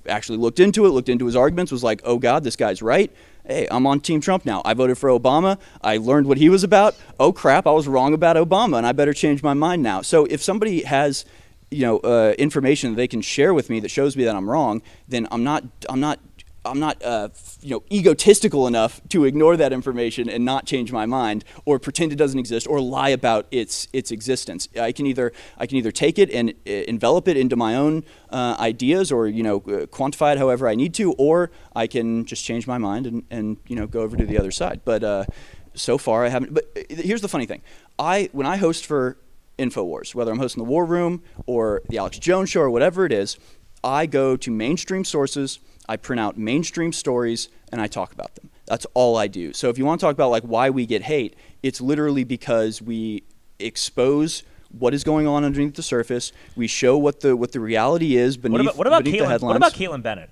actually looked into his arguments. Was like, oh God, this guy's right. Hey, I'm on Team Trump now. I voted for Obama. I learned what he was about. Oh crap, I was wrong about Obama, and I better change my mind now. So if somebody has information that they can share with me that shows me that I'm wrong, then I'm not egotistical enough to ignore that information and not change my mind or pretend it doesn't exist or lie about its existence. I can either take it and envelop it into my own ideas or quantify it however I need to, or I can just change my mind and go over to the other side. But so far I haven't. But here's the funny thing: when I host for InfoWars, whether I'm hosting the War Room or the Alex Jones Show or whatever it is, I go to mainstream sources, I print out mainstream stories, and I talk about them. That's all I do. So if you want to talk about like why we get hate, it's literally because we expose what is going on underneath the surface. We show what the reality is beneath the headlines. What about Caitlin Bennett?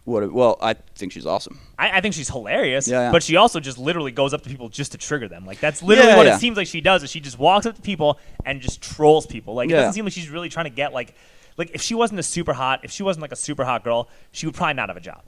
Well, I think she's awesome. I think she's hilarious, yeah. But she also just literally goes up to people just to trigger them. Like that's literally what it seems like she does. Is she just walks up to people and just trolls people. Like it doesn't seem like she's really trying to get like if she wasn't a super hot girl, she would probably not have a job.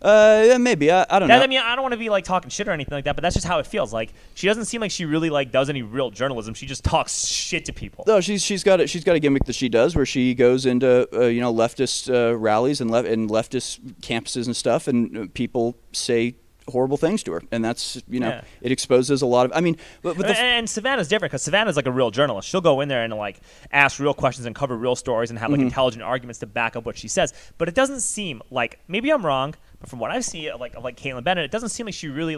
Maybe I don't know. I mean, I don't want to be like talking shit or anything like that, but that's just how it feels. Like she doesn't seem like she really like does any real journalism. She just talks shit to people. No, she's got a gimmick that she does where she goes into leftist rallies and leftist campuses and stuff, and people say horrible things to her, and that's it exposes a lot of. I mean, and Savannah's different because Savannah's like a real journalist. She'll go in there and like ask real questions and cover real stories and have like intelligent arguments to back up what she says. But it doesn't seem like, maybe I'm wrong, but from what I see of Caitlin Bennett, it doesn't seem like she really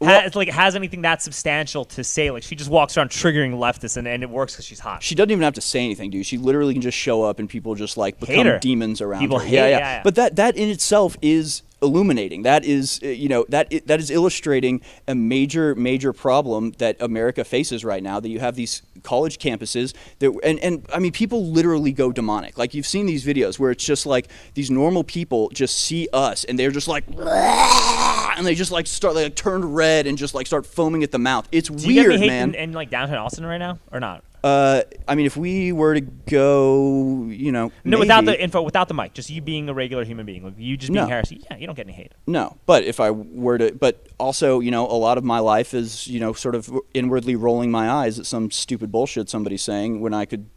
has anything that substantial to say. Like she just walks around triggering leftists, and it works because she's hot. She doesn't even have to say anything, dude. She literally can just show up, and people just like become demons around people her. Yeah. But that in itself is illuminating. That is that is illustrating a major problem that America faces right now. That you have these college campuses that and I mean people literally go demonic. Like you've seen these videos where it's just like these normal people just see us and they're just like and they just like start like turn red and just like start foaming at the mouth. It's weird, you get any hate man. in like downtown Austin right now or not? I mean, if we were to go, no, maybe. without the info, without the mic, just you being a regular human being, like you just being Harrison, you don't get any hate. No, but if I were to, but also, a lot of my life is, sort of inwardly rolling my eyes at some stupid bullshit somebody's saying when I could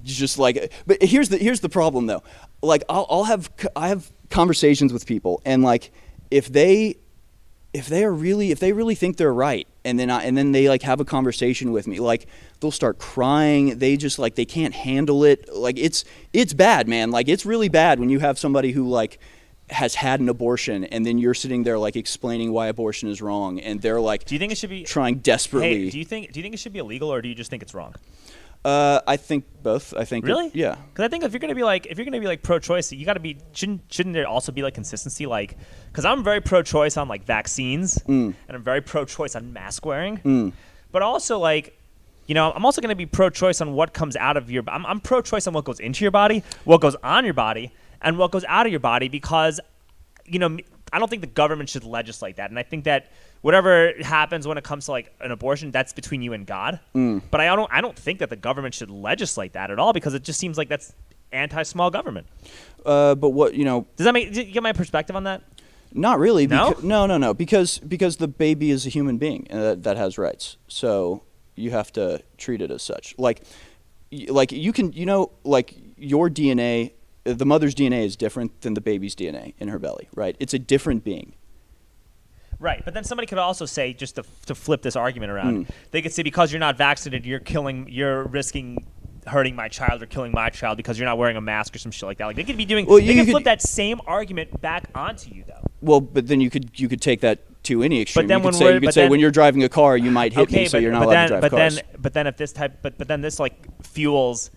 just like. But here's the problem though. Like I have conversations with people, and like if they really think they're right, and then they like have a conversation with me, like they'll start crying. They just like they can't handle it. Like it's bad, man. Like it's really bad when you have somebody who like has had an abortion, and then you're sitting there like explaining why abortion is wrong, and they're like, do you think it should be trying desperately? Hey, do you think it should be illegal, or do you just think it's wrong? I think both. I think Really? yeah. Because I think if you're gonna be like pro-choice, you got to be shouldn't there also be like consistency? Like, because I'm very pro-choice on like vaccines, and I'm very pro-choice on mask wearing, but also like, you know, I'm also gonna be pro-choice on what comes out of your. I'm pro-choice on what goes into your body, what goes on your body, and what goes out of your body, because, you know, I don't think the government should legislate that, and I think that whatever happens when it comes to like an abortion, that's between you and God. But I don't think that the government should legislate that at all, because it just seems like that's anti-small government. But what, you know? Did you get my perspective on that? Not really. No? No. Because the baby is a human being that has rights. So you have to treat it as such. Like you can, you know, like your DNA, the mother's DNA is different than the baby's DNA in her belly, right? It's a different being. Right, but then somebody could also say, just to flip this argument around, they could say, because you're not vaccinated, you're risking hurting my child or killing my child because you're not wearing a mask or some shit like that. Like, they could be doing, they could flip that same argument back onto you, though. Well, but then you could take that to any extreme. But then you could say when you're driving a car, you might hit me, so you're not allowed to drive cars. But then this like fuels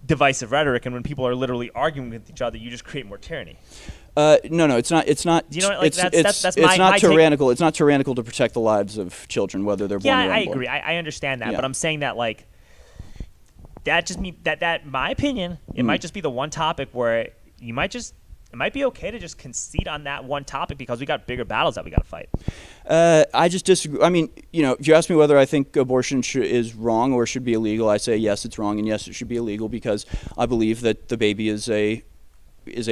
divisive rhetoric, and when people are literally arguing with each other, you just create more tyranny. No, it's not. It's not. Do you know what, like, it's not tyrannical. It's not tyrannical to protect the lives of children, whether they're born or unborn. Yeah, I agree. I understand that, Yeah. but I'm saying that like that just me that my opinion. It might just be the one topic where it might be okay to just concede on that one topic, because we got bigger battles that we got to fight. I just disagree. I mean, you know, if you ask me whether I think abortion is wrong or should be illegal, I say yes, it's wrong, and yes, it should be illegal, because I believe that the baby is a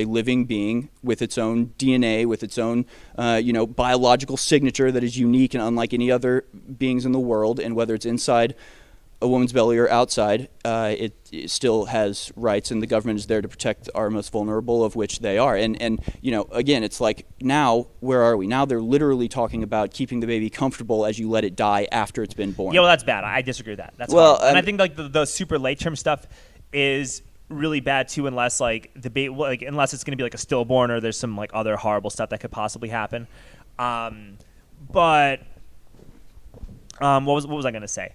living being with its own DNA, with its own, biological signature that is unique and unlike any other beings in the world. And whether it's inside a woman's belly or outside, it still has rights, and the government is there to protect our most vulnerable, of which they are. And you know, again, it's like, now, where are we? Now they're literally talking about keeping the baby comfortable as you let it die after it's been born. Yeah, well, that's bad. I disagree with that. That's well, and I think like the super late term stuff is really bad too, unless like unless it's going to be like a stillborn, or there's some like other horrible stuff that could possibly happen. What was I going to say?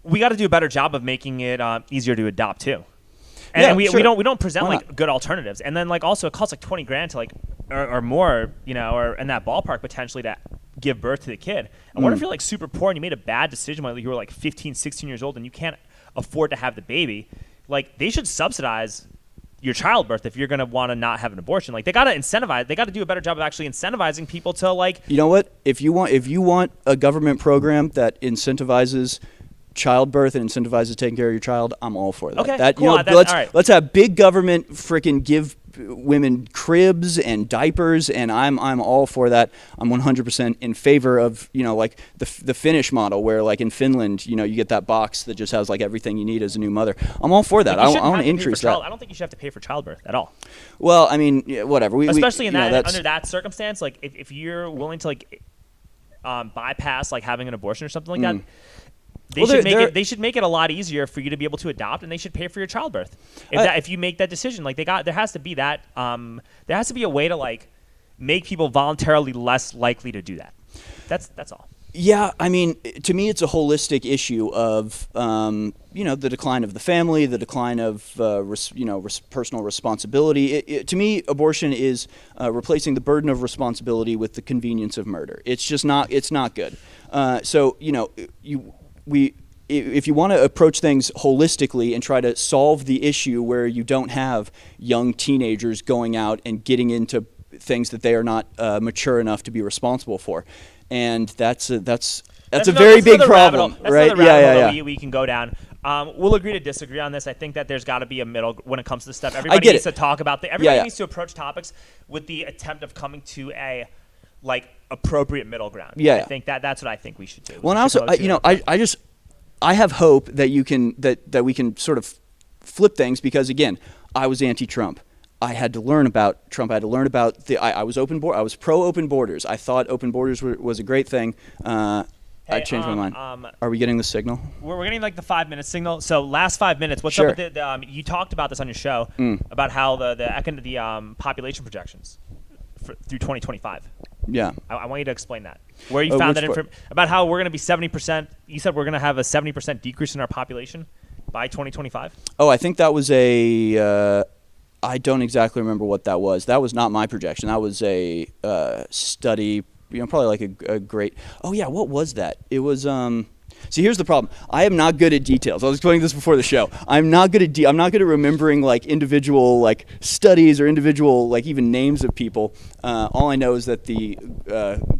We got to do a better job of making it easier to adopt too. And sure. we don't present like good alternatives. And then like also it costs like $20,000 to like or more, you know, or in that ballpark potentially to give birth to the kid. And what if you're like super poor and you made a bad decision when you were like 15, 16 years old and you can't afford to have the baby? Like, they should subsidize your childbirth if you're going to want to not have an abortion. Like, they got to incentivize. They got to do a better job of actually incentivizing people to like. You know what? If you want a government program that incentivizes childbirth and incentivizes taking care of your child, I'm all for that. Okay, cool. Let's have big government freaking give women cribs and diapers, and I'm all for that. I'm 100% in favor of, you know, like the Finnish model, where like in Finland, you know, you get that box that just has like everything you need as a new mother. I'm all for that. Like, I want to increase that. I don't think you should have to pay for childbirth at all. Well, I mean, yeah, whatever. Especially under that circumstance, like if you're willing to like bypass like having an abortion or something like that. They should make it a lot easier for you to be able to adopt, and they should pay for your childbirth. If you make that decision, like there has to be that there has to be a way to like make people voluntarily less likely to do that. That's all. Yeah, I mean, to me, it's a holistic issue of the decline of the family, the decline of personal responsibility. To me, abortion is replacing the burden of responsibility with the convenience of murder. It's just not. It's not good. So you know if you want to approach things holistically and try to solve the issue where you don't have young teenagers going out and getting into things that they are not mature enough to be responsible for, and that's a very big problem, right? Yeah. We can go down. We'll agree to disagree on this. I think that there's got to be a middle when it comes to this stuff. Everybody needs to talk about everybody needs to approach topics with the attempt of coming to a like appropriate middle ground. Yeah, I think that's what I think we should do. Well, and also, I have hope that we can sort of flip things, because again, I was anti-Trump. I had to learn about Trump. I had to learn about I was I was pro open borders. I thought open borders was a great thing. I changed my mind. Are we getting the signal? We're getting like the 5-minute signal. So last 5 minutes. What's Sure. up with you talked about this on your show about how the population projections through 2025. Yeah. I want you to explain that. Where you found that information about how we're going to be 70%. You said we're going to have a 70% decrease in our population by 2025? Oh, I think that was a. I don't exactly remember what that was. That was not my projection. That was a study. Probably like a great. Oh yeah, what was that? It was. See, here's the problem. I am not good at details. I was explaining this before the show. I'm not good at I'm not good at remembering like individual like studies or individual like even names of people. All I know is that the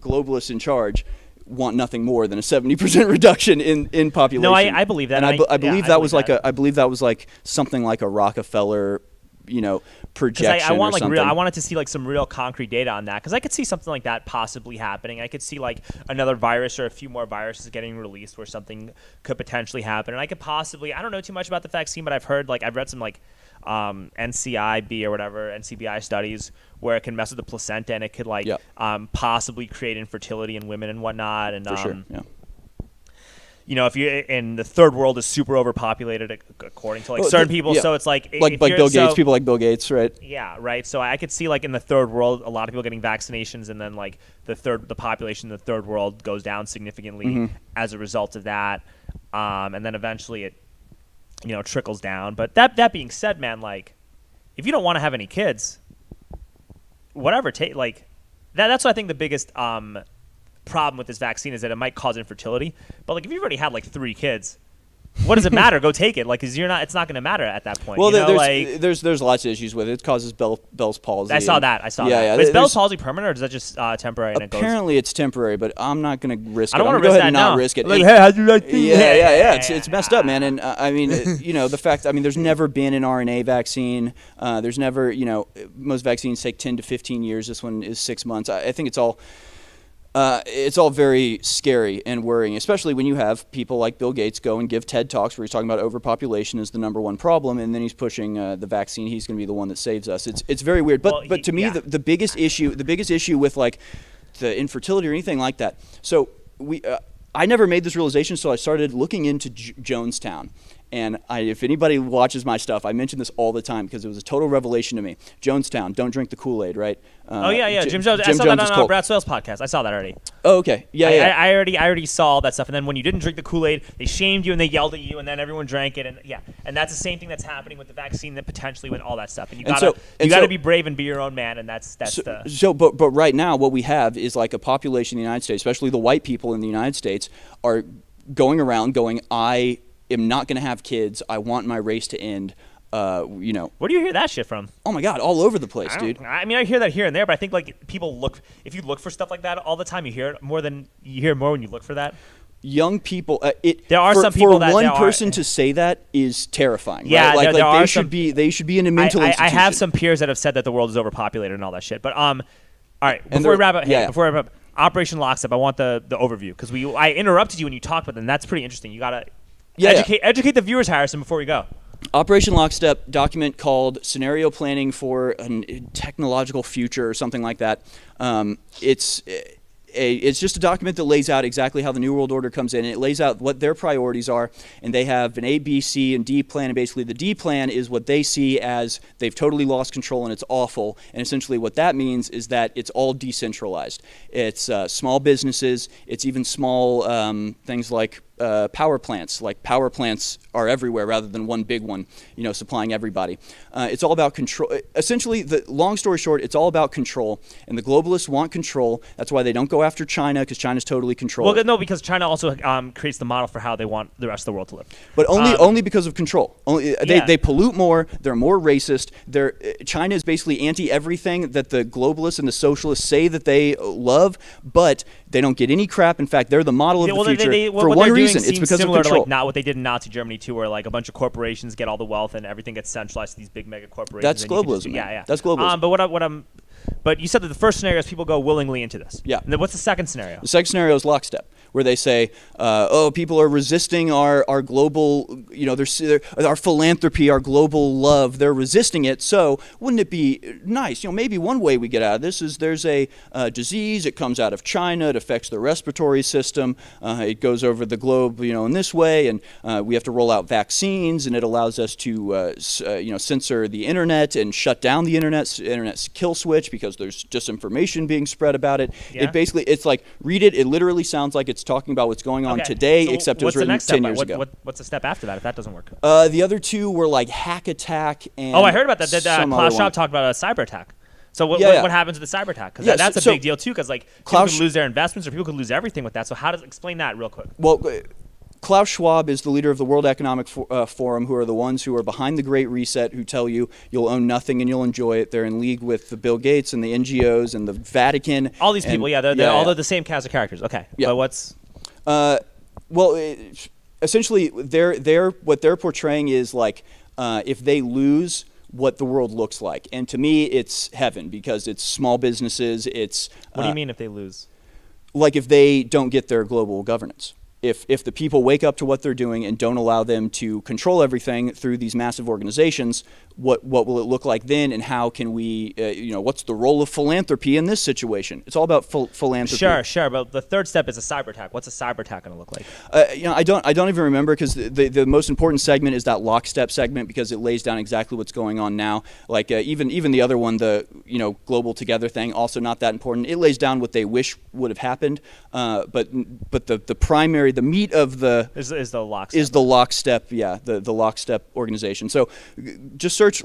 globalists in charge want nothing more than a 70% reduction in population. No, I believe that. And I believe that was like I believe that was like something like a Rockefeller, projection. I want or something. I wanted to see like some real concrete data on that, because I could see something like that possibly happening. I could see like another virus or a few more viruses getting released where something could potentially happen, and I could possibly, I don't know too much about the vaccine, but I've read some like NCIB or whatever, NCBI studies where it can mess with the placenta and it could like possibly create infertility in women and whatnot. And for sure, yeah. If you in the third world is super overpopulated according to like certain people, so it's like Bill Gates, people like Bill Gates, right? Yeah, right. So I could see like in the third world, a lot of people getting vaccinations, and then like the population in the third world goes down significantly as a result of that, and then eventually it trickles down. But that being said, man, like if you don't want to have any kids, whatever, that's what I think the biggest problem with this vaccine is that it might cause infertility. But like if you've already had like 3 kids, what does it matter? Go take it. Like, because it's not going to matter at that point. Well, there's lots of issues with it. It causes Bell's palsy. I saw that. Yeah. Is Bell's palsy permanent, or is that just temporary? Apparently, it's temporary, but I'm not going to risk it. I don't want to risk that. Not risk it. Like, hey, how'd you like that? Yeah. It's messed up, man. And I mean, the fact. I mean, there's never been an RNA vaccine. There's never. Most vaccines take 10 to 15 years. This one is 6 months. I think it's all. It's all very scary and worrying, especially when you have people like Bill Gates go and give TED Talks where he's talking about overpopulation is the #1 problem, and then he's pushing the vaccine. He's going to be the one that saves us. It's very weird. But to me, the biggest issue with like the infertility or anything like that. So I never made this realization, so I started looking into Jonestown. And if anybody watches my stuff, I mention this all the time because it was a total revelation to me. Jonestown, don't drink the Kool-Aid, right? Jim Jones. I saw that on Brad Swale's podcast. I saw that already. Oh, okay. Yeah. I already saw all that stuff. And then when you didn't drink the Kool-Aid, they shamed you and they yelled at you, and then everyone drank it. And that's the same thing that's happening with the vaccine, that potentially with all that stuff. And you gotta be brave and be your own man. And but right now what we have is like a population in the United States, especially the white people in the United States, are going around going, I am not going to have kids. I want my race to end. Where do you hear that shit from? Oh my God, all over the place, dude. I mean, I hear that here and there, but I think like people if you look for stuff like that all the time, you hear more when you look for that. Young people, there are some people for one person to say that is terrifying. Yeah, right? they should be in a mental institution. I have some peers that have said that the world is overpopulated and all that shit. But all right, before we wrap up, Operation Lockstep, I want the overview, because I interrupted you when you talked about them. That's pretty interesting. You gotta educate the viewers, Harrison, before we go. Operation Lockstep, document called Scenario Planning for a Technological Future or something like that. It's just a document that lays out exactly how the New World Order comes in, and it lays out what their priorities are, and they have an A, B, C, and D plan, and basically the D plan is what they see as they've totally lost control and it's awful, and essentially what that means is that it's all decentralized. It's small businesses, it's even small things like power plants. Like power plants are everywhere rather than one big one, supplying everybody. It's all about control. Essentially, the long story short, it's all about control, and the globalists want control. That's why they don't go after China, because China's totally controlled. Well, no, because China also creates the model for how they want the rest of the world to live. But only because of control. They pollute more. They're more racist. China is basically anti everything that the globalists and the socialists say that they love, but they don't get any crap. In fact, they're the model of the future for one reason. It's because of control. To like not what they did in Nazi Germany too, where like a bunch of corporations get all the wealth and everything gets centralized to these big mega corporations. That's globalism. Yeah. That's globalism. But you said that the first scenario is people go willingly into this. Yeah. And then what's the second scenario? The second scenario is lockstep, where they say, people are resisting our global, our philanthropy, our global love. They're resisting it. So wouldn't it be nice? Maybe one way we get out of this is there's a disease. It comes out of China. It affects the respiratory system. It goes over the globe, in this way, and we have to roll out vaccines, and it allows us to, censor the internet and shut down the internet's kill switch, because there's disinformation being spread about it. Yeah. It's like, read it. It literally sounds like it's talking about what's going on Okay, today, so except it was what's the written next step? 10 years ago. What's the step after that if that doesn't work? The other two were like Hack Attack and Oh, I heard about that. some Klaus other Schwab one. talked about a cyber attack. So Yeah. what happens with the cyber attack? Because Yeah, that's a so big deal too. Because like people Klaus could lose their investments or people could lose everything with that. So how does explain that real quick? Well, Klaus Schwab is the leader of the World Economic Forum, who are the ones who are behind the Great Reset, who tell you you'll own nothing and you'll enjoy it. They're in league with the Bill Gates and the NGOs and the Vatican. All these people, they're all the same cast of characters. Okay, Yeah. but what's Essentially, what they're portraying is like if they lose, what the world looks like. And to me, it's heaven because it's small businesses. It's what do you mean if they lose? like if they don't get their global governance. If the people wake up to what they're doing and don't allow them to control everything through these massive organizations, what will it look like then, and how can we, what's the role of philanthropy in this situation? It's all about philanthropy. Sure, but the third step is a cyber attack. What's a cyber attack going to look like? I don't even remember because the most important segment is that lockstep segment because it lays down exactly what's going on now. Like even the other one, the global together thing, also not that important. It lays down what they wish would have happened, but the primary, the meat of the is the lockstep. Is the lockstep, yeah, the lockstep organization. So just search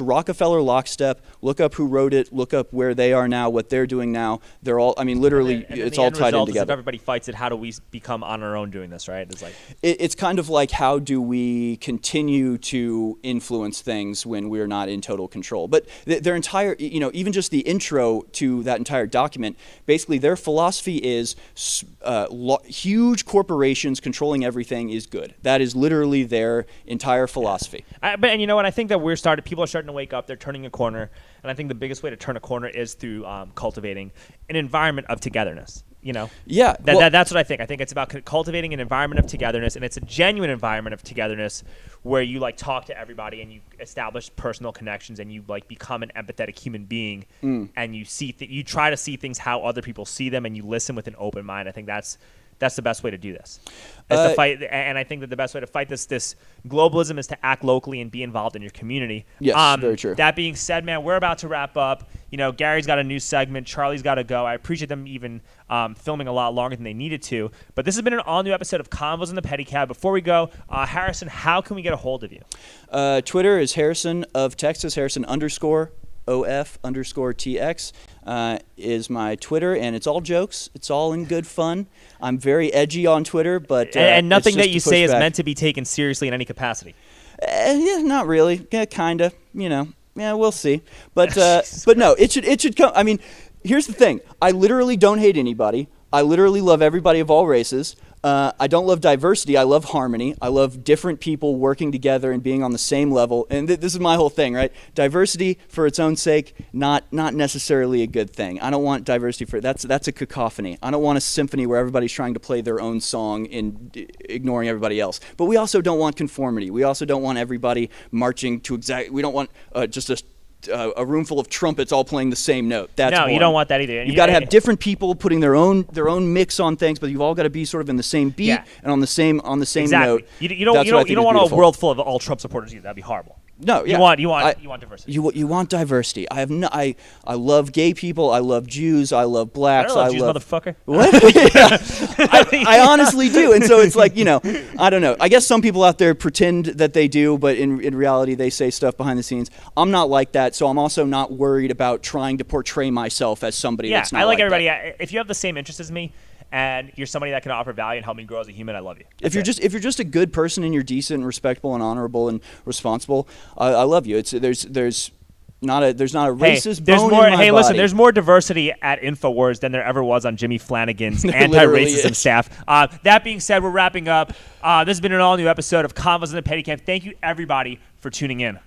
Rockefeller Lockstep, look up who wrote it, look up where they are now, what they're doing now. They're all, I mean, literally, and it's the all end tied in result is if together. everybody fights it, how do we become on our own doing this, right? It's like It's kind of like how do we continue to influence things when we're not in total control. But their entire, even just the intro to that entire document, basically their philosophy is huge corporations controlling everything is good. That is literally their entire philosophy. And you know what? I think that people are starting to wake up. They're turning a corner, and I think the biggest way to turn a corner is through cultivating an environment of togetherness. Yeah, that's what I think. I think it's about cultivating an environment of togetherness, and it's a genuine environment of togetherness where you talk to everybody and you establish personal connections and you become an empathetic human being, and you you try to see things how other people see them, and you listen with an open mind. I think that's the best way to do this. To fight, and I think that the best way to fight this globalism is to act locally and be involved in your community. Yes, very true. That being said, man, we're about to wrap up. Gary's got a new segment. Charlie's got to go. I appreciate them even filming a lot longer than they needed to. But this has been an all-new episode of Convos in the Pedicab. Before we go, Harrison, how can we get a hold of you? Twitter is Harrison of Texas, Harrison_OF_TX is my Twitter, and it's all jokes. It's all in good fun. I'm very edgy on Twitter, but and nothing that you say is back. meant to be taken seriously in any capacity. Yeah, not really. Yeah, kinda. Yeah, we'll see. But but no, it should come. I mean, here's the thing. I literally don't hate anybody. I literally love everybody of all races. I don't love diversity. I love harmony. I love different people working together and being on the same level. And this is my whole thing, right? Diversity for its own sake, not necessarily a good thing. I don't want diversity that's a cacophony. I don't want a symphony where everybody's trying to play their own song and ignoring everybody else. But we also don't want conformity. We also don't want everybody marching to we don't want just a room full of trumpets all playing the same note. That's no, boring. you don't want that either. You've got to have different people putting their own mix on things, but you've all got to be sort of in the same beat and on the same exactly. note. You don't want a world full of all Trump supporters either. That'd be horrible. No, yeah. You want diversity. You want diversity. I love gay people. I love Jews. I love blacks. I love Jews, motherfucker. What? I honestly do. And so it's like, I don't know. I guess some people out there pretend that they do, but in reality they say stuff behind the scenes. I'm not like that, so I'm also not worried about trying to portray myself as somebody that's not I like everybody. that. If you have the same interests as me, and you're somebody that can offer value and help me grow as a human, I love you. If you're just a good person and you're decent and respectable and honorable and responsible, I love you. There's not a racist bone in my body. There's more diversity at InfoWars than there ever was on Jimmy Flanagan's There anti-racism is. staff. That being said, we're wrapping up. This has been an all-new episode of Convos in the Pedicab. Thank you, everybody, for tuning in.